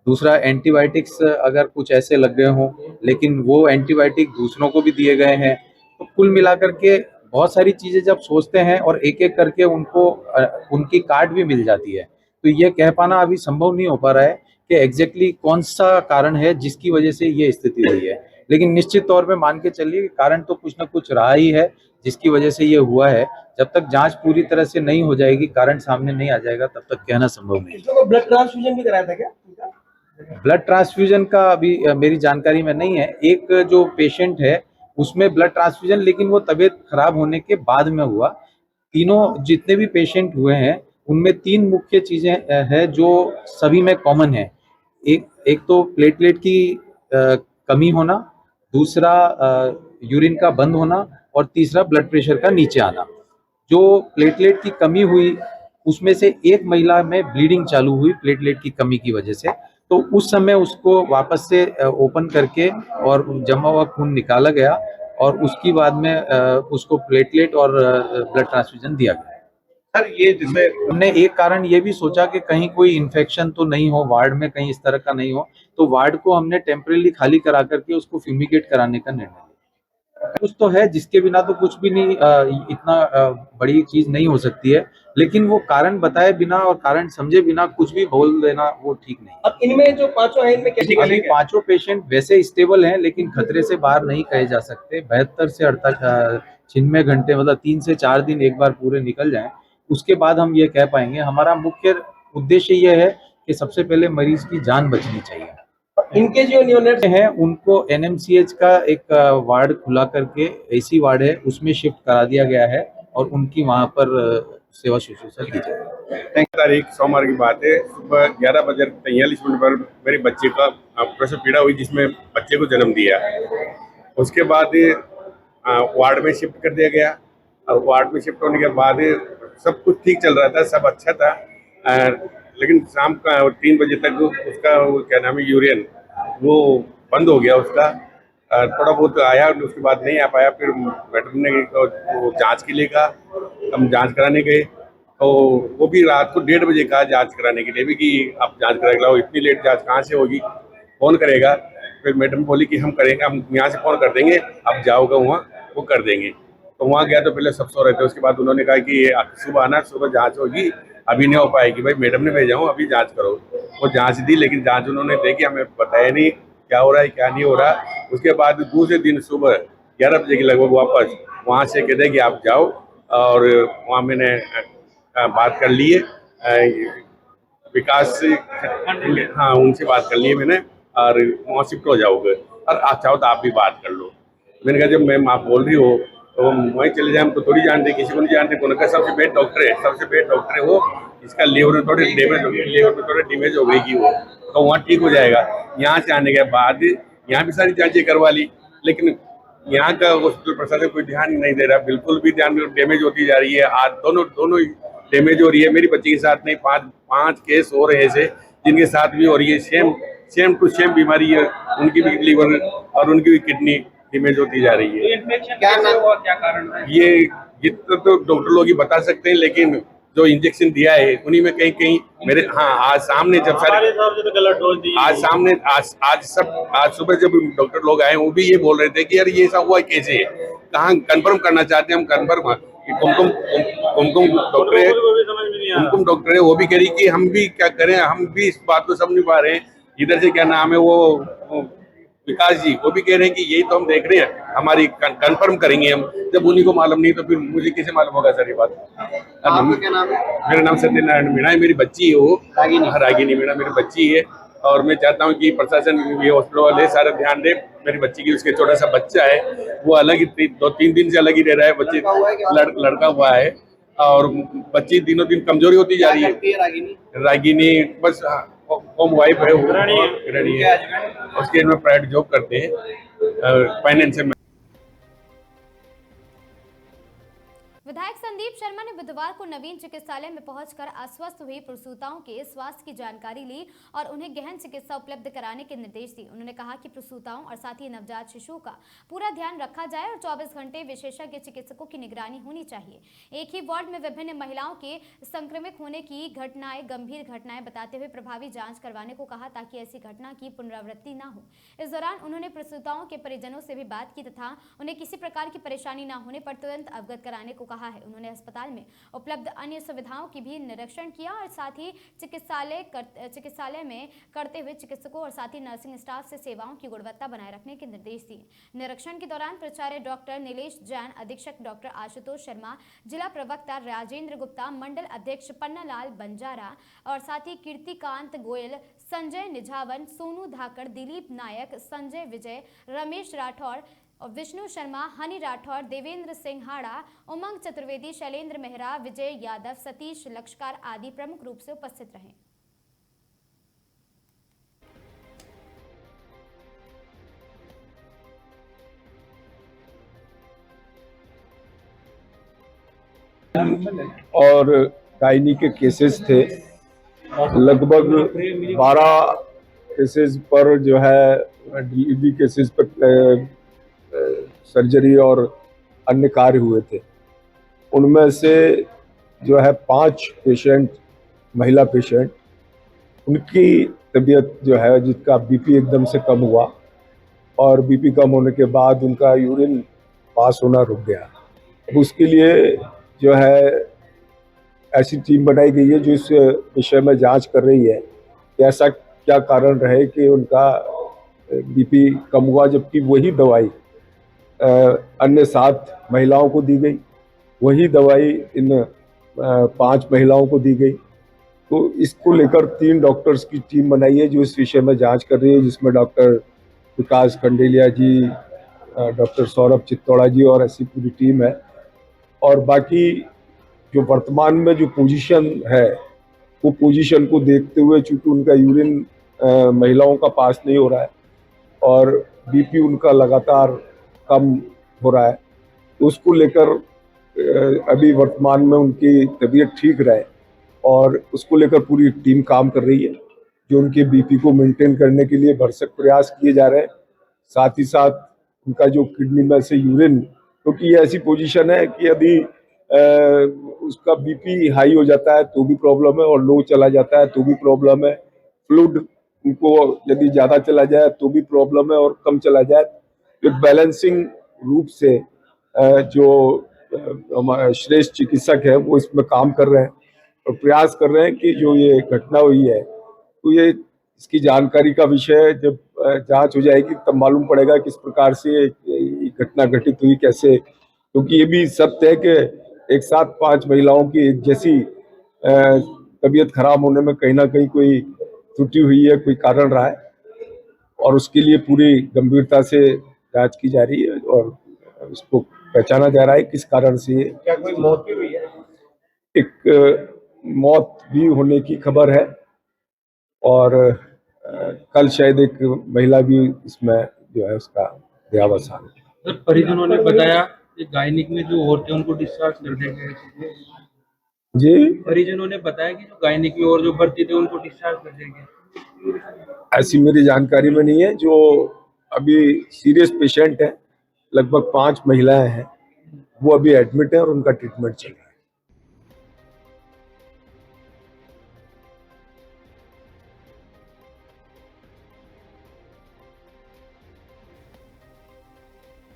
दूसरा, एंटीबायोटिक्स अगर कुछ ऐसे लग गए हों लेकिन वो एंटीबायोटिक दूसरों को भी दिए गए हैं, तो कुल मिलाकर के बहुत सारी चीज़ें जब सोचते हैं और एक एक करके उनको उनकी कार्ड भी मिल जाती है, तो ये कह पाना अभी संभव नहीं हो पा रहा है कि एग्जैक्टली कौन सा कारण है जिसकी वजह से ये स्थिति हुई है। लेकिन निश्चित तौर पे मान के चलिए कि कारण तो कुछ ना कुछ रहा ही है जिसकी वजह से ये हुआ है। जब तक जांच पूरी तरह से नहीं हो जाएगी, कारण सामने नहीं आ जाएगा, तब तक कहना संभव नहीं।
ब्लड ट्रांसफ्यूजन भी कराया था क्या?
ब्लड ट्रांसफ्यूजन का अभी मेरी जानकारी में नहीं है। एक जो पेशेंट है उसमें ब्लड ट्रांसफ्यूजन, लेकिन वो तबीयत खराब होने के बाद में हुआ। तीनों जितने भी पेशेंट हुए हैं उनमें 3 मुख्य चीजें हैं जो सभी में कॉमन है। एक तो प्लेटलेट की कमी होना, दूसरा यूरिन का बंद होना और तीसरा ब्लड प्रेशर का नीचे आना। जो प्लेटलेट की कमी हुई उसमें से एक महिला में ब्लीडिंग चालू हुई प्लेटलेट की कमी की वजह से, तो उस समय उसको वापस से ओपन करके और जमा हुआ खून निकाला गया और उसकी बाद में उसको प्लेटलेट और ब्लड ट्रांसफ्यूजन दिया गया।
सर, ये जिसमें
हमने एक कारण ये भी सोचा कि कहीं कोई इन्फेक्शन तो नहीं हो वार्ड में, कहीं इस तरह का नहीं हो, तो वार्ड को हमने टेम्परेरी खाली करा करके उसको फ्यूमिगेट कराने का निर्णय लिया। कुछ तो है जिसके बिना तो कुछ भी नहीं, इतना बड़ी चीज नहीं हो सकती है, लेकिन वो कारण बताए बिना और कारण समझे बिना कुछ भी बोल देना वो ठीक नहीं।
अब इनमें जो 5 हैं, इनमें कैसी
अभी 5 पेशेंट वैसे स्टेबल हैं, लेकिन खतरे से बाहर नहीं कहे जा सकते। 72 से 96 घंटे, मतलब 3 से 4 दिन एक बार पूरे निकल जाएं, उसके बाद हम ये कह पाएंगे। हमारा मुख्य उद्देश्य ये है कि सबसे पहले मरीज की जान बचनी चाहिए।
इनके जो नियोनेट्स
हैं उनको एनएमसीएच का एक वार्ड खुला करके, एसी वार्ड है, उसमें शिफ्ट करा दिया गया है और उनकी वहां पर सेवा शुश्रूषा की जाएगी।
तारीख सोमवार की बात है, सुबह 11:43 पर मेरे बच्चे का प्रसव पीड़ा हुई, जिसमें बच्चे को जन्म दिया। उसके बाद वार्ड में शिफ्ट कर दिया गया और वार्ड में शिफ्ट होने के बाद सब कुछ ठीक चल रहा था, सब अच्छा था। लेकिन शाम का 3 बजे तक उसका क्या नाम है, यूरिन वो बंद हो गया उसका। थोड़ा बहुत आया, उसके बाद नहीं आ पाया। फिर वेटरनरी को जांच के लिए कहा, हम जांच कराने गए तो वो भी रात को 1:30 बजे कहा जांच कराने के लिए भी कि आप जांच करा के लाओ। इतनी लेट जांच कहाँ से होगी, कौन करेगा? फिर मैडम बोली कि हम करेंगे, हम यहाँ से फ़ोन कर देंगे, आप जाओगे वहाँ, वो कर देंगे। तो वहाँ गया तो पहले सब सो रहे थे। उसके बाद उन्होंने कहा कि सुबह आना, सुबह जांच होगी, अभी नहीं हो पाएगी। भाई मैडम ने भेजा हूँ, अभी जांच करो। वो जांच दी, लेकिन जांच उन्होंने देखी, हमें बताया नहीं क्या हो रहा है क्या नहीं हो रहा। उसके बाद दूसरे दिन सुबह 11 बजे के लगभग वापस वहाँ से कहते कि आप जाओ, और वहाँ मैंने बात कर लिए विकास से, हाँ उनसे बात कर लिए मैंने, और वहाँ शिफ्ट हो जाओगे और आप चाहो तो आप भी बात कर लो। मैंने कहा जब मैम आप बोल रही हो तो वहीं चले जाए, हम तो थोड़ी जानते, किसी को नहीं जानते। उन्होंने कहा सबसे बेस्ट डॉक्टर है, सबसे बेस्ट डॉक्टर है वो, इसका लीवर में थोड़ी डैमेज हो गई, लीवर में थोड़ी डैमेज हो गई कि वो तो वहाँ ठीक हो जाएगा। यहाँ से आने के बाद यहाँ भी सारी जांचें करवा ली, लेकिन यहाँ का हॉस्पिटल प्रशासन कोई ध्यान नहीं दे रहा, बिल्कुल भी ध्यान नहीं। डैमेज होती जा रही है, आज दोनों ही डैमेज हो रही है। मेरी बच्ची के साथ नहीं, पांच केस हो रहे हैं जिनके साथ भी हो रही है। सेम टू सेम बीमारी है, उनकी भी लीवर और उनकी भी किडनी डैमेज होती जा रही है।
इन्फेक्शन कैसे हुआ, क्या कारण है?
ये जितना तो डॉक्टर लोग ही बता सकते हैं, लेकिन जो इंजेक्शन दिया है उन्हीं में कहीं कहीं मेरे, हाँ आज सामने जब सारे
गलत डोज दी,
आज सामने आज सुबह जब डॉक्टर लोग आए वो भी ये बोल रहे थे कि यार ये सब हुआ कैसे है, कहाँ कंफर्म करना चाहते हैं हम, कंफर्म कुमकुम डॉक्टर है, वो भी कह रही कि हम भी क्या करें, हम भी इस बात को समझ नहीं पा रहे हैं। इधर से क्या नाम है वो विकास जी, वो भी कह रहे हैं कि यही तो हम देख रहे हैं, हमारी कंफर्म करेंगे हम। जब उन्हीं को मालूम नहीं तो फिर मुझे कैसे मालूम होगा सर ये बात?
आपका क्या नाम है?
मेरा नाम सत्यनारायण मीणा है, मेरी बच्ची है वो रागिनी मीणा मेरी बच्ची है। और मैं चाहता हूँ कि प्रशासन, ये हॉस्पिटल वाले सारा ध्यान दे मेरी बच्ची की। उसके छोटा सा बच्चा है, वो अलग ही 2-3 दिन से अलग ही रह रहा है। बच्चे लड़का हुआ है, और बच्ची दिनों दिन कमजोरी होती जा रही है। रागिनी बस होम वाइफ है, वो गृहिणी है, उसके में प्राइवेट जॉब करते हैं फाइनेंस में।
विधायक संदीप शर्मा ने बुधवार को नवीन चिकित्सालय में पहुंचकर अस्वस्थ हुई प्रसूताओं के स्वास्थ्य की जानकारी ली और उन्हें गहन चिकित्सा उपलब्ध कराने के निर्देश दिए। उन्होंने कहा कि प्रसूताओं और साथ ही नवजात शिशुओं का पूरा ध्यान रखा जाए और 24 घंटे विशेषज्ञ चिकित्सकों की निगरानी होनी चाहिए। एक ही वार्ड में विभिन्न महिलाओं के संक्रमित होने की घटनाएं गंभीर घटनाएं बताते हुए प्रभावी जाँच करवाने को कहा, ताकि ऐसी घटना की पुनरावृत्ति न हो। इस दौरान उन्होंने प्रसूताओं के परिजनों से भी बात की तथा उन्हें किसी प्रकार की परेशानी न होने पर तुरंत अवगत कराने को कहा है। उन्होंने अस्पताल में उपलब्ध अन्य सुविधाओं की भी निरीक्षण किया और साथ ही चिकित्सालय में करते हुए चिकित्सकों और साथ ही नर्सिंग स्टाफ से सेवाओं की गुणवत्ता बनाए रखने के निर्देश दिए। निरीक्षण के दौरान प्राचार्य डॉक्टर नीलेश जैन, अधीक्षक डॉक्टर आशुतोष शर्मा, जिला प्रवक्ता राजेंद्र गुप्ता, मंडल अध्यक्ष पन्नालाल बंजारा और साथ ही कीर्तिकांत गोयल, संजय निझावन, सोनू धाकड़, दिलीप नायक, संजय विजय, रमेश राठौर, विष्णु शर्मा, हनी राठौर, देवेंद्र सिंह हाड़ा, उमंग चतुर्वेदी, शैलेंद्र मेहरा, विजय यादव, सतीश लक्षकार आदि प्रमुख रूप से उपस्थित रहे।
और गायनी के केसेस थे, लगभग 12 केसेस पर जो है डिलीवरी केसेस पर सर्जरी और अन्य कार्य हुए थे। उनमें से जो है 5 पेशेंट, महिला पेशेंट, उनकी तबीयत जो है, जिसका बीपी एकदम से कम हुआ और बीपी कम होने के बाद उनका यूरिन पास होना रुक गया। उसके लिए जो है ऐसी टीम बनाई गई है जो इस विषय में जांच कर रही है कि ऐसा क्या कारण रहे कि उनका बीपी कम हुआ, जबकि वही दवाई अन्य 7 महिलाओं को दी गई, वही दवाई इन 5 महिलाओं को दी गई। तो इसको लेकर 3 डॉक्टर्स की टीम बनाई है जो इस विषय में जांच कर रही है, जिसमें डॉक्टर विकास खंडेलिया जी, डॉक्टर सौरभ चित्तौड़ा जी और ऐसी पूरी टीम है। और बाकी जो वर्तमान में जो पोजीशन है वो पोजीशन को देखते हुए चूंकि उनका यूरिन महिलाओं का पास नहीं हो रहा है और बीपी उनका लगातार कम हो रहा है, तो उसको लेकर अभी वर्तमान में उनकी तबीयत ठीक रहे और उसको लेकर पूरी टीम काम कर रही है, जो उनके बीपी को मेंटेन करने के लिए भरसक प्रयास किए जा रहे हैं। साथ ही साथ उनका जो किडनी में से यूरिन, क्योंकि ये ऐसी पोजीशन है कि यदि उसका बीपी हाई हो जाता है तो भी प्रॉब्लम है और लो चला जाता है तो भी प्रॉब्लम है, फ्लूइड उनको यदि ज़्यादा चला जाए तो भी प्रॉब्लम है और कम चला जाए। एक बैलेंसिंग रूप से जो हमारे श्रेष्ठ चिकित्सक है वो इसमें काम कर रहे हैं और प्रयास कर रहे हैं कि जो ये घटना हुई है तो ये इसकी जानकारी का विषय जब जांच हो जाएगी तब मालूम पड़ेगा किस प्रकार से ये घटना घटित हुई, कैसे, क्योंकि ये भी सत्य है कि एक साथ 5 महिलाओं की एक जैसी तबीयत खराब होने में कहीं ना कहीं कोई त्रुटि हुई है, कोई कारण रहा है और उसके लिए पूरी गंभीरता से जांच की जा रही है और इसको पहचाना जा रहा है किस कारण से। क्या कोई मौत भी हुई है? एक मौत भी होने की खबर है और कल शायद एक महिला भी इसमें जो है उसका देहावसान।
सर, परिजनों ने बताया कि गायनिक में जो और थे उनको डिस्चार्ज कर दिया गया।
जी,
परिजनों ने बताया कि जो गायनिक में और जो भर्ती थे उनको डिस्चार्ज कर दिया गया।
ऐसी मेरी जानकारी में नहीं है। जो अभी सीरियस पेशेंट है, लगभग 5 महिलाएं हैं, वो अभी एडमिट है और उनका ट्रीटमेंट चल रहा है।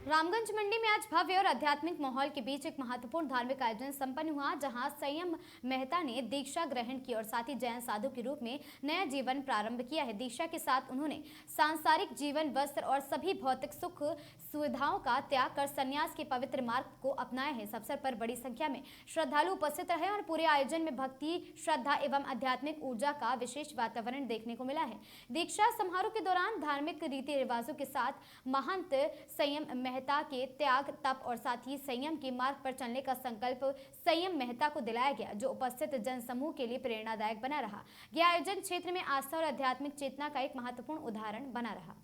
रामगंज मंडी में आज भव्य और आध्यात्मिक माहौल के बीच एक महत्वपूर्ण धार्मिक आयोजन संपन्न हुआ, जहां संयम मेहता ने दीक्षा ग्रहण की और साथ ही जैन साधु के रूप में नया जीवन प्रारंभ किया है। दीक्षा के साथ उन्होंने सांसारिक जीवन, वस्त्र और सभी भौतिक सुख सुविधाओं का त्याग कर संन्यास के पवित्र मार्ग को अपनाया है। इस अवसर पर बड़ी संख्या में श्रद्धालु उपस्थित रहे और पूरे आयोजन में भक्ति, श्रद्धा एवं आध्यात्मिक ऊर्जा का विशेष वातावरण देखने को मिला है। दीक्षा समारोह के दौरान धार्मिक रीति रिवाजों के साथ महंत संयम मेहता के त्याग, तप और साथ ही संयम के मार्ग पर चलने का संकल्प संयम मेहता को दिलाया गया, जो उपस्थित जन समूह के लिए प्रेरणादायक बना रहा। यह आयोजन क्षेत्र में आस्था और आध्यात्मिक चेतना का एक महत्वपूर्ण उदाहरण बना रहा।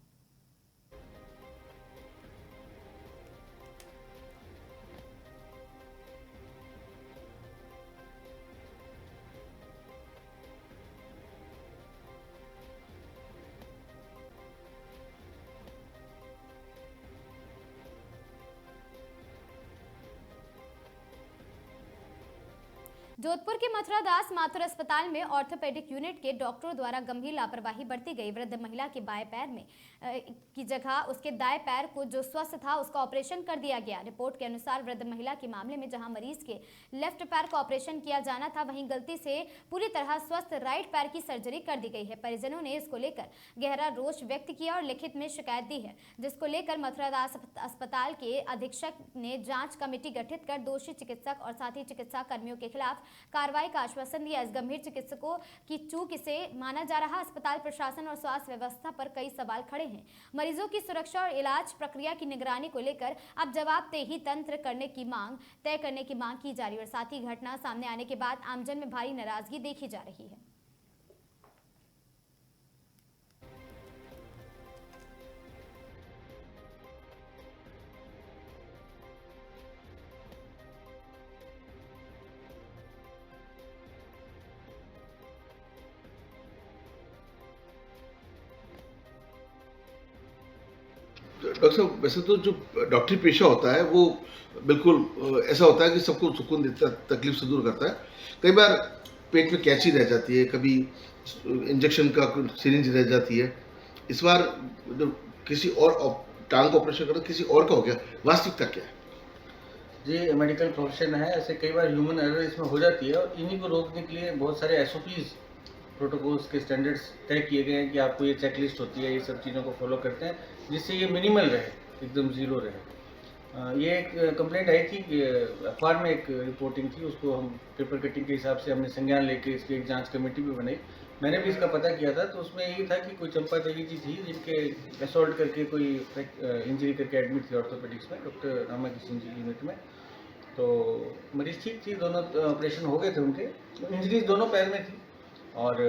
जोधपुर के मथुरा दास माथुर अस्पताल में ऑर्थोपेडिक यूनिट के डॉक्टरों द्वारा गंभीर लापरवाही बरती गई। वृद्ध महिला के बाएं पैर में की जगह उसके दाएं पैर को जो स्वस्थ था उसका ऑपरेशन कर दिया गया। रिपोर्ट के अनुसार वृद्ध महिला के मामले में जहां मरीज के लेफ्ट पैर का ऑपरेशन किया जाना था, वहीं गलती से पूरी तरह स्वस्थ राइट पैर की सर्जरी कर दी गई है। परिजनों ने इसको लेकर गहरा रोष व्यक्त किया और लिखित में शिकायत दी है, जिसको लेकर मथुरा दास अस्पताल के अधीक्षक ने जांच कमेटी गठित कर दोषी चिकित्सक और साथ ही चिकित्सा कर्मियों के खिलाफ कार्रवाई का आश्वासन दिया। इस गंभीर चिकित्सकों की चूक इसे माना जा रहा। अस्पताल प्रशासन और स्वास्थ्य व्यवस्था पर कई सवाल खड़े हैं। मरीजों की सुरक्षा और इलाज प्रक्रिया की निगरानी को लेकर अब जवाबदेही तंत्र तय करने की मांग की जा रही है और साथ ही घटना सामने आने के बाद आमजन में भारी नाराजगी देखी जा रही है।
डॉक्टर साहब, वैसे तो जो डॉक्टरी पेशा होता है वो बिल्कुल ऐसा होता है कि सबको सुकून देता, तकलीफ से दूर करता है। कई बार पेट में कैंची रह जाती है, कभी इंजेक्शन का सिरिंज रह जाती है। इस बार जो किसी और टांग का ऑपरेशन करना किसी और का हो गया, वास्तविकता क्या है?
ये मेडिकल प्रोफेशन है, ऐसे कई बार ह्यूमन एरर इसमें हो जाती है और इन्हीं को रोकने के लिए बहुत सारे एसओपीज, प्रोटोकॉल्स के स्टैंडर्ड्स तय किए गए हैं कि आपको ये चेकलिस्ट होती है, ये सब चीज़ों को फॉलो करते हैं जिससे ये मिनिमल रहे, एकदम ज़ीरो रहे। ये एक कंप्लेंट आई थी कि अखबार में एक रिपोर्टिंग थी, उसको हम पेपर कटिंग के हिसाब से हमने संज्ञान लेके इसकी एक जांच कमेटी भी बनाई। मैंने भी इसका पता किया था, तो उसमें यही था कि कोई चंपा देवी जी थी जिनके असॉल्ट करके कोई इंजरी करके एडमिट थी ऑर्थोपेडिक्स में, डॉक्टर रामा किशन जी यूनिट में। तो मरीज ठीक थी, दोनों ऑपरेशन हो गए थे उनके, इंजरीज दोनों पैर में थी। और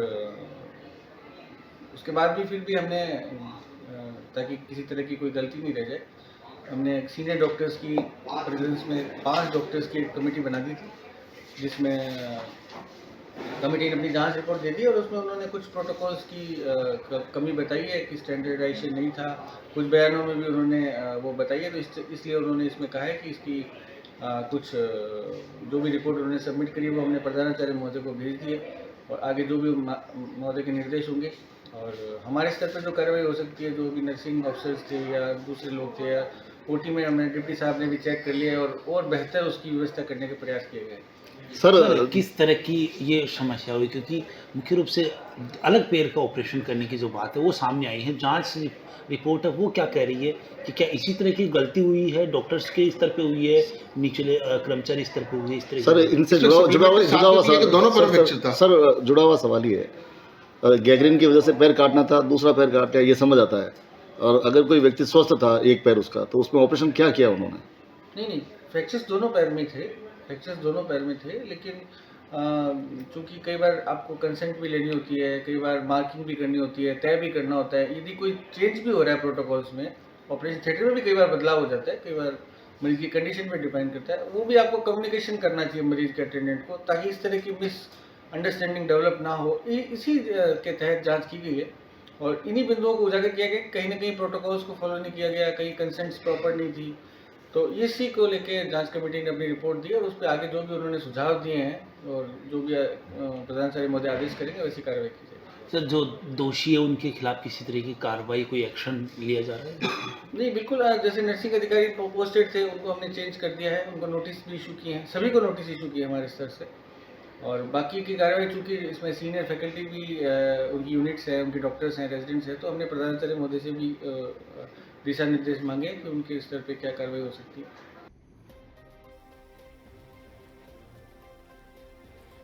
उसके बाद भी फिर भी हमने ताकि किसी तरह की कोई गलती नहीं रह जाए, हमने सीनियर डॉक्टर्स की प्रेजेंस में 5 डॉक्टर्स की एक कमेटी बना दी थी, जिसमें कमेटी ने अपनी जांच रिपोर्ट दे दी और उसमें उन्होंने कुछ प्रोटोकॉल्स की कमी बताई है कि स्टैंडर्डाइजेशन नहीं था, कुछ बयानों में भी उन्होंने वो बताई है। तो इसलिए उन्होंने इसमें कहा है कि इसकी कुछ जो भी रिपोर्ट उन्होंने सबमिट करी वो हमने प्रधानाचार्य महोदय को भेज दी है और आगे जो भी महोदय के निर्देश होंगे और हमारे स्तर पर जो कार्रवाई हो सकती है, जो भी नर्सिंग ऑफिसर्स थे या दूसरे लोग थे या ओटी में हमने डिप्टी साहब ने भी चेक कर लिया और बेहतर उसकी व्यवस्था करने के प्रयास किए गए।
सर किस तरह की ये समस्या हुई, क्योंकि मुख्य रूप से अलग पैर का ऑपरेशन करने की जो बात है वो सामने आई है, जांच रिपोर्ट है वो क्या कह रही है कि क्या इसी तरह की गलती हुई है, डॉक्टर्स के स्तर पे हुई है, निचले कर्मचारी स्तर पे हुई है, इस तरह
सर इनसे जुड़ा हुआ सवाल ही है। गैंग्रीन की वजह से पैर काटना था, दूसरा पैर काट लिया, ये समझ आता है। और अगर कोई व्यक्ति स्वस्थ था एक पैर उसका, तो उसमें ऑपरेशन क्या किया उन्होंने?
नहीं, फ्रैक्चर्स दोनों पैर में थे, फ्रैक्चर्स दोनों पैर में थे, लेकिन चूँकि कई बार आपको कंसेंट भी लेनी होती है, कई बार मार्किंग भी करनी होती है, तय भी करना होता है। यदि कोई चेंज भी हो रहा है प्रोटोकॉल्स में, ऑपरेशन थिएटर में भी कई बार बदलाव हो जाता है, कई बार मरीज की कंडीशन पर डिपेंड करता है, वो भी आपको कम्युनिकेशन करना चाहिए मरीज के अटेंडेंट को, ताकि इस तरह की मिस अंडरस्टैंडिंग डेवलप ना हो। इसी के तहत जाँच की गई है और इन्हीं बिंदुओं को उजागर किया गया कि कहीं ना कहीं प्रोटोकॉल्स को फॉलो नहीं किया गया, कहीं कंसेंट्स प्रॉपर नहीं थी। तो इसी को लेके जांच कमेटी ने अपनी रिपोर्ट दी और उस पर आगे जो भी उन्होंने सुझाव दिए हैं और जो भी प्रधानाचार्य महोदय आदेश करेंगे वैसी कार्रवाई की जाएगी।
सर जो दोषी है उनके खिलाफ किसी तरह की कार्रवाई, कोई एक्शन लिया जा रहा है?
नहीं, बिल्कुल। जैसे नर्सिंग अधिकारी पोस्टेड थे उनको हमने चेंज कर दिया है, उनको नोटिस भी इशू किए हैं, सभी को नोटिस इशू किए हमारे स्तर से। और बाकी की कार्रवाई चूँकि इसमें सीनियर फैकल्टी भी उनकी यूनिट्स है, उनके डॉक्टर्स हैं, रेजिडेंट्स हैं, तो हमने प्रधानाचार्य महोदय से भी दिशा निर्देश मांगे कि उनके स्तर पे क्या कार्रवाई हो सकती है।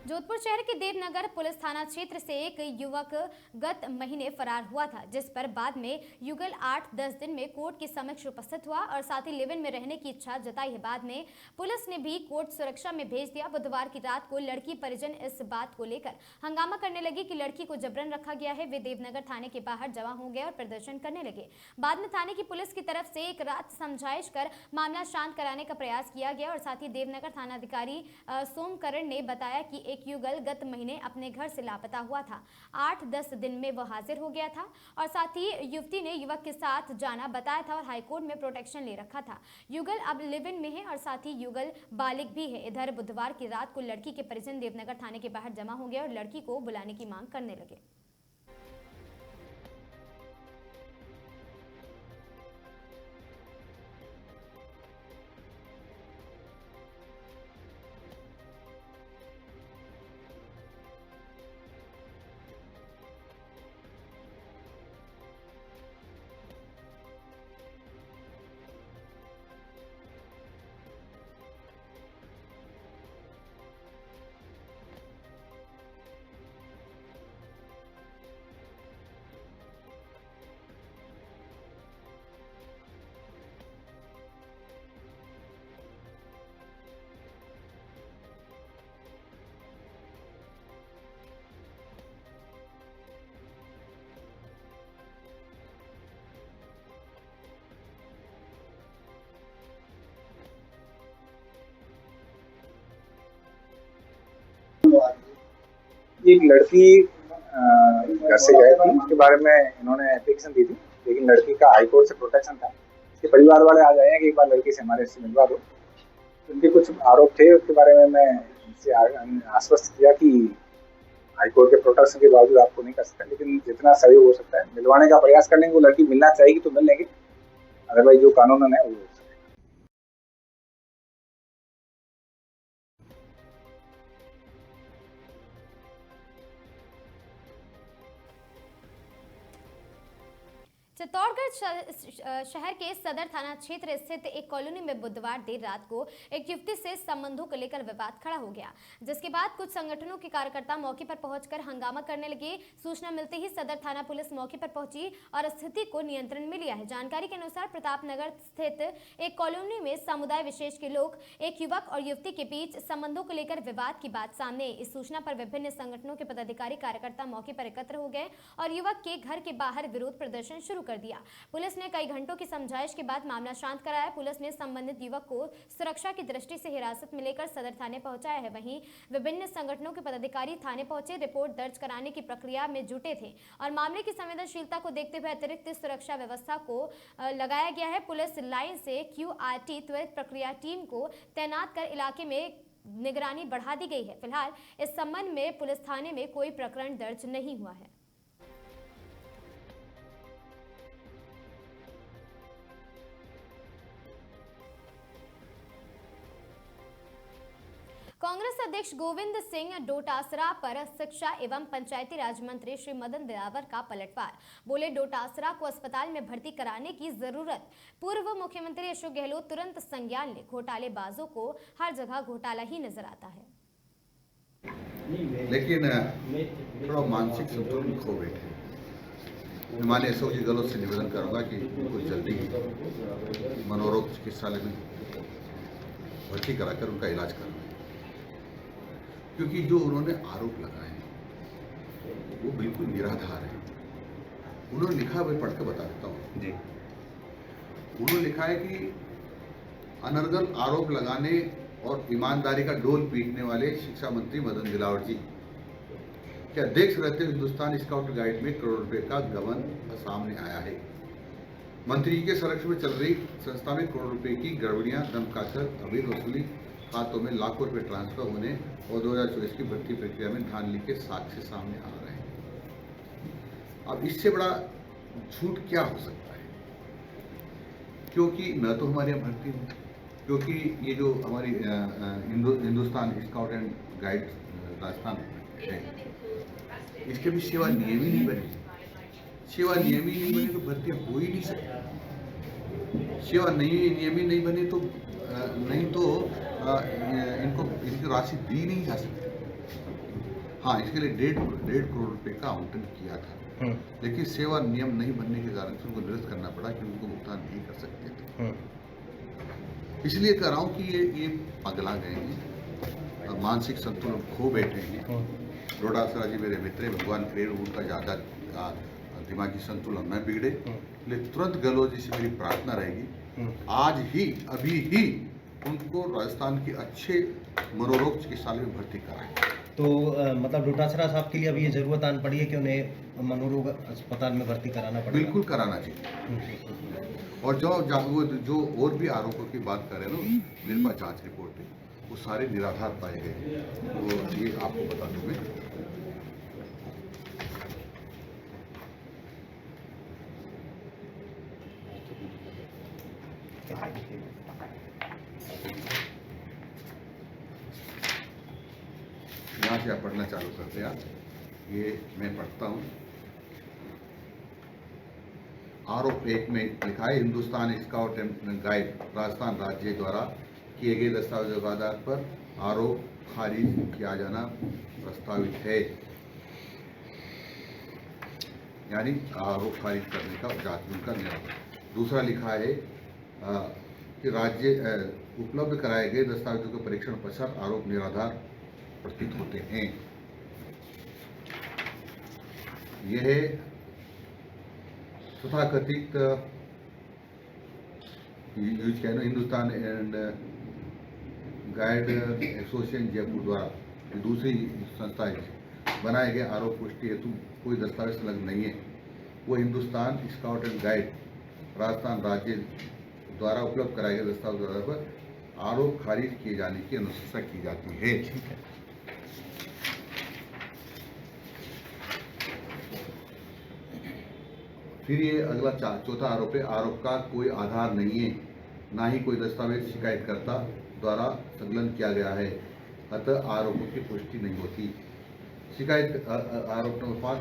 जोधपुर शहर के देवनगर पुलिस थाना क्षेत्र से एक युवक गत महीने फरार हुआ था, जिस पर बाद में युगल 8-10 दिन में कोर्ट के समक्ष उपस्थित हुआ और साथ ही लिव इन में रहने की इच्छा जताई है। बाद में पुलिस ने भी कोर्ट सुरक्षा में भेज दिया। बुधवार की रात को लड़की परिजन इस बात को लेकर हंगामा करने लगी कि लड़की को जबरन रखा गया है। वे देवनगर थाने के बाहर जमा हो गए और प्रदर्शन करने लगे। बाद में थाने की पुलिस की तरफ से एक रात समझाइश कर मामला शांत कराने का प्रयास किया गया और साथ ही देवनगर थानाधिकारी सोमकरण ने बताया कि एक युगल गत महीने अपने घर से लापता हुआ था। 8-10 दिन में वह हाजिर हो गया था और साथ ही युवती ने युवक के साथ जाना बताया था और हाईकोर्ट में प्रोटेक्शन ले रखा था। युगल अब लिव इन में है और साथ ही युगल बालिग भी है। इधर बुधवार की रात को लड़की के परिजन देवनगर थाने के बाहर जमा हो गए और लड़की को बुलाने की मांग करने लगे।
एक लड़की घर से गई थी, उसके बारे में इन्होंने एप्लीकेशन दी थी, लेकिन लड़की का हाईकोर्ट से प्रोटेक्शन था। उसके परिवार वाले आ जाए हैं कि एक बार लड़की से हमारे से मिलवा दो। उनके कुछ आरोप थे, उसके बारे में मैं इनसे आश्वस्त किया कि हाईकोर्ट के प्रोटेक्शन के बावजूद आपको नहीं कर सकता, लेकिन जितना सहयोग हो सकता है मिलवाने का प्रयास कर लेंगे। वो लड़की मिलना चाहेगी तो मिल लेंगे, अदरवाइज जो कानून है वो।
चित्तौड़गढ़ शहर के सदर थाना क्षेत्र स्थित एक कॉलोनी में बुधवार देर रात को एक युवती से संबंधों को लेकर विवाद खड़ा हो गया, जिसके बाद कुछ संगठनों के कार्यकर्ता मौके पर पहुंचकर हंगामा करने लगे। सूचना मिलते ही सदर थाना पुलिस मौके पर पहुंची और स्थिति को नियंत्रण में लिया है। जानकारी के अनुसार प्रतापनगर स्थित एक कॉलोनी में समुदाय विशेष के लोग एक युवक और युवती के बीच संबंधों को लेकर विवाद की बात सामने आई। इस सूचना पर विभिन्न संगठनों के पदाधिकारी कार्यकर्ता मौके पर एकत्र हो गए और युवक के घर के बाहर विरोध प्रदर्शन शुरू कर दिया। पुलिस ने कई घंटों की समझाइश के बाद मामला शांत कराया। पुलिस ने संबंधित युवक को सुरक्षा की दृष्टि से हिरासत में लेकर सदर थाने पहुंचाया है। वहीं विभिन्न संगठनों के पदाधिकारी थाने पहुंचे, रिपोर्ट दर्ज कराने की प्रक्रिया में जुटे थे और मामले की संवेदनशीलता को देखते हुए अतिरिक्त सुरक्षा व्यवस्था को लगाया गया है। पुलिस लाइन से QRT त्वरित प्रक्रिया टीम को तैनात कर इलाके में निगरानी बढ़ा दी गई है। फिलहाल इस संबंध में पुलिस थाने में कोई प्रकरण दर्ज नहीं हुआ है। कांग्रेस अध्यक्ष गोविंद सिंह डोटासरा पर शिक्षा एवं पंचायती राज मंत्री श्री मदन दिलावर का पलटवार। बोले, डोटासरा को अस्पताल में भर्ती कराने की जरूरत। पूर्व मुख्यमंत्री अशोक गहलोत तुरंत संज्ञान ले, घोटालेबाजों को हर जगह घोटाला ही नजर आता है।
लेकिन थोड़ा मानसिक संतुलन खो बैठे। माननीय अशोक जी गहलोत से निवेदन करूंगा कि उनको जल्दी मनोरोग चिकित्सालय में भर्ती कराकर उनका इलाज करवाएं, क्योंकि जो उन्होंने आरोप लगाए हैं वो बिल्कुल निराधार है। उन्होंने लिखा, मैं पढ़ के बता देता हूँ जी। उन्होंने लिखा है कि अनर्गल आरोप लगाने और ईमानदारी का डोल पीटने वाले शिक्षा मंत्री मदन दिलावर जी के अध्यक्ष रहते हुए हिंदुस्तान स्काउट गाइड में करोड़ रुपए का गबन सामने आया है। मंत्री जी के संरक्षण में चल रही संस्था में करोड़ रुपए की गड़बड़ियां दम खाकर अवैध वसूली, खातों में लाखों रुपए ट्रांसफर होने और 2024 की भर्ती प्रक्रिया में धांधली के साक्ष्य सामने आ रहे हैं। अब इससे बड़ा झूठ क्या हो सकता है? क्योंकि न तो हमारे यहाँ भर्ती हो, क्योंकि ये जो हमारी Hindustan scout and guide Rajasthan है, इसके भी सेवा नियम ही नहीं बने। सेवा नियम ही नहीं बने तो भर्ती हो ही नहीं सकती। सेवा नियम ही नहीं बने तो इनकी राशि दी नहीं जा सकती। हाँ, इसके लिए 1.5 करोड़ रुपए का आवंटन किया था, लेकिन सेवा नियम नहीं बनने के कारण से उनको निरस्त करना पड़ा कि उनको भुगतान नहीं कर सकते थे। इसलिए कह रहा हूँ कि ये पगला गए हैं और मानसिक संतुलन खो बैठे हैं। डोटासरा जी मेरे मित्र, भगवान करे उनका ज़्यादा दिमागी संतुलन न बिगड़े। इसलिए तुरंत गहलोत जी से मेरी प्रार्थना रहेगी, आज ही अभी ही उनको राजस्थान के अच्छे मनोरोग चिकित्सालय में भर्ती कराएं।
तो मतलब डोटासरा साहब के लिए अभी ये जरूरत आन पड़ी है कि उन्हें मनोरोग अस्पताल में भर्ती कराना पड़ेगा?
बिल्कुल कराना चाहिए। और जो और भी आरोपों की बात करें ना, मेरे पास जांच रिपोर्ट है, वो सारे निराधार पाए गए। तो ये आपको बता दूं मैं। यहाँ से आप पढ़ना चालू करते हैं। ये मैं पढ़ता हूँ। आरोप 1 में लिखा है, Hindustan scout and guide Rajasthan राज्य द्वारा किए गए दस्तावेजों के आधार पर आरोप खारिज किया जाना प्रस्तावित है। यानी आरोप खारिज करने का जांच उनका निर्णय। दूसरा लिखा है कि राज्य उपलब्ध कराए गए दस्तावेजों के परीक्षण पश्चात आरोप निराधार प्रतीत होते हैं। यह तथाकथित Hindustan and guide association Jaipur द्वारा दूसरी संस्था है बनाए गए आरोप पुष्टि हेतु कोई दस्तावेज संलग्न नहीं है। वो Hindustan scout and guide Rajasthan राज्य द्वारा उपलब्ध कराए गए दस्तावेज आधार पर आरोप खारिज किए जाने की अनुशंसा की जाती है। फिर ये अगला चौथा आरोप है, आरोप का कोई आधार नहीं है, ना ही कोई दस्तावेज शिकायतकर्ता द्वारा संकलन किया गया है, अतः आरोपों की पुष्टि नहीं होती। आरोप नंबर 5,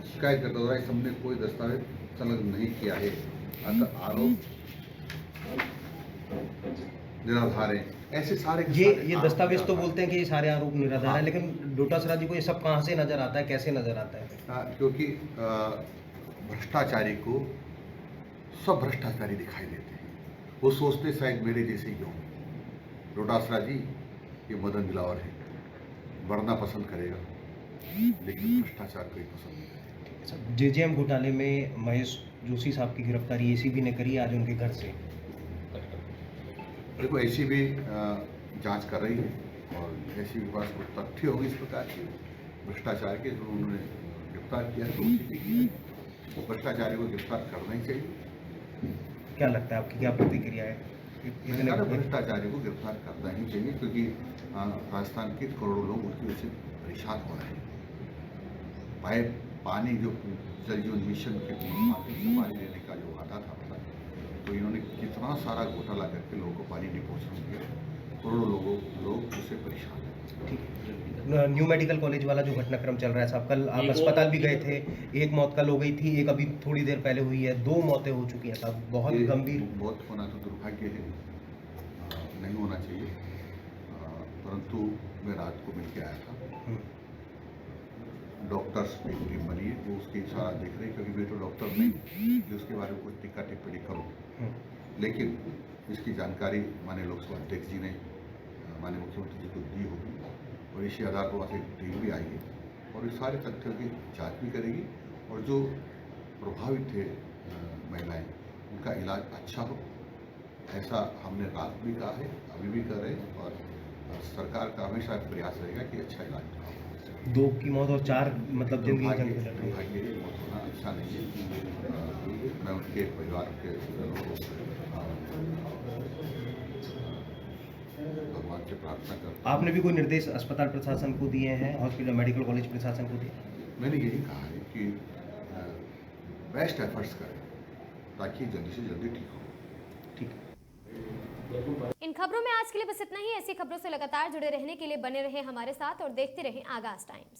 शिकायतकर्ता द्वारा इस संबंध में कोई दस्तावेज संलग्न नहीं किया है, अतः आरोप निराधार है। ऐसे सारे के सारे
ये
आरोप
दस्तावेज तो
निराधार
बोलते हैं कि ये सारे आरोप निराधार है, लेकिन डोटासरा जी को ये सब कहाँ से नजर आता है, कैसे नजर आता है?
क्योंकि भ्रष्टाचारी को सब भ्रष्टाचारी दिखाई देते हैं। वो सोचते शायद मेरे जैसे ही हों। डोटासरा जी ये मदन दिलावर है, बढ़ना पसंद करेगा लेकिन भ्रष्टाचार को ही पसंद नहीं करेगा।
जेजेएम घोटाले में महेश जोशी साहब की गिरफ्तारी एसीबी ने करी आज उनके घर से।
देखो एसीबी जांच कर रही है और एसीबी के पास कुछ तथ्य होंगे इस प्रकार के भ्रष्टाचार के जो उन्होंने गिरफ्तार किया है, तो उसी की भ्रष्टाचारी को गिरफ्तार करना ही चाहिए।
क्या लगता है, आपकी क्या प्रतिक्रिया है? इतने
भ्रष्टाचारी को गिरफ्तार करना ही चाहिए, क्योंकि राजस्थान के करोड़ों लोग उनकी वजह से परेशान हो रहे हैं। पानी जो जल जीवन मिशन के माध्यम से पानी लेने का जो वादा था, तो इन्होंने कितना सारा घोटाला करके लोगों को पानी नहीं पहुँचने दिया। करोड़ों लोग उससे परेशान हैं।
न्यू मेडिकल कॉलेज वाला जो घटनाक्रम चल रहा है साहब, कल आप अस्पताल भी गए थे, एक मौत कल हो गई थी, एक अभी थोड़ी देर पहले हुई है, 2 मौतें हो चुकी हैं साहब, बहुत गंभीर।
मौत होना तो दुर्भाग्य है, नहीं होना चाहिए, परंतु मैं रात को मिल के आया था। डॉक्टर्स की टीम बनी है, वो उसकी सारा देख रहे हैं, क्योंकि मैं तो डॉक्टर नहीं कि उसके बारे में कुछ टीका टिप्पणी करूँ, लेकिन इसकी जानकारी माननीय लोकसभा अध्यक्ष जी ने माननीय मुख्यमंत्री जी को दी होगी और इसी आधार पर वहाँ से टीम भी आई है और इस सारे तथ्यों की जांच भी करेगी और जो प्रभावित थे महिलाएं, उनका इलाज अच्छा हो, ऐसा हमने रात भी कहा है, अभी भी कर रहे हैं और सरकार का हमेशा प्रयास रहेगा कि अच्छा इलाज हो।
2 की मौत और 4 मतलब जिंदगी
दुर्भाग्य मौत होना अच्छा नहीं है। मैं उनके परिवार के भगवान से प्रार्थना करता हूं।
आपने भी कोई निर्देश अस्पताल प्रशासन को दिए हैं, हॉस्पिटल मेडिकल कॉलेज प्रशासन को दिए?
मैंने यही कहा है कि बेस्ट एफर्ट्स करें ताकि जल्दी से जल्दी ठीक हो।
ठीक।
इन खबरों में आज के लिए बस इतना ही। ऐसी खबरों से लगातार जुड़े रहने के लिए बने रहे हमारे साथ और देखते रहें आगाज टाइम्स।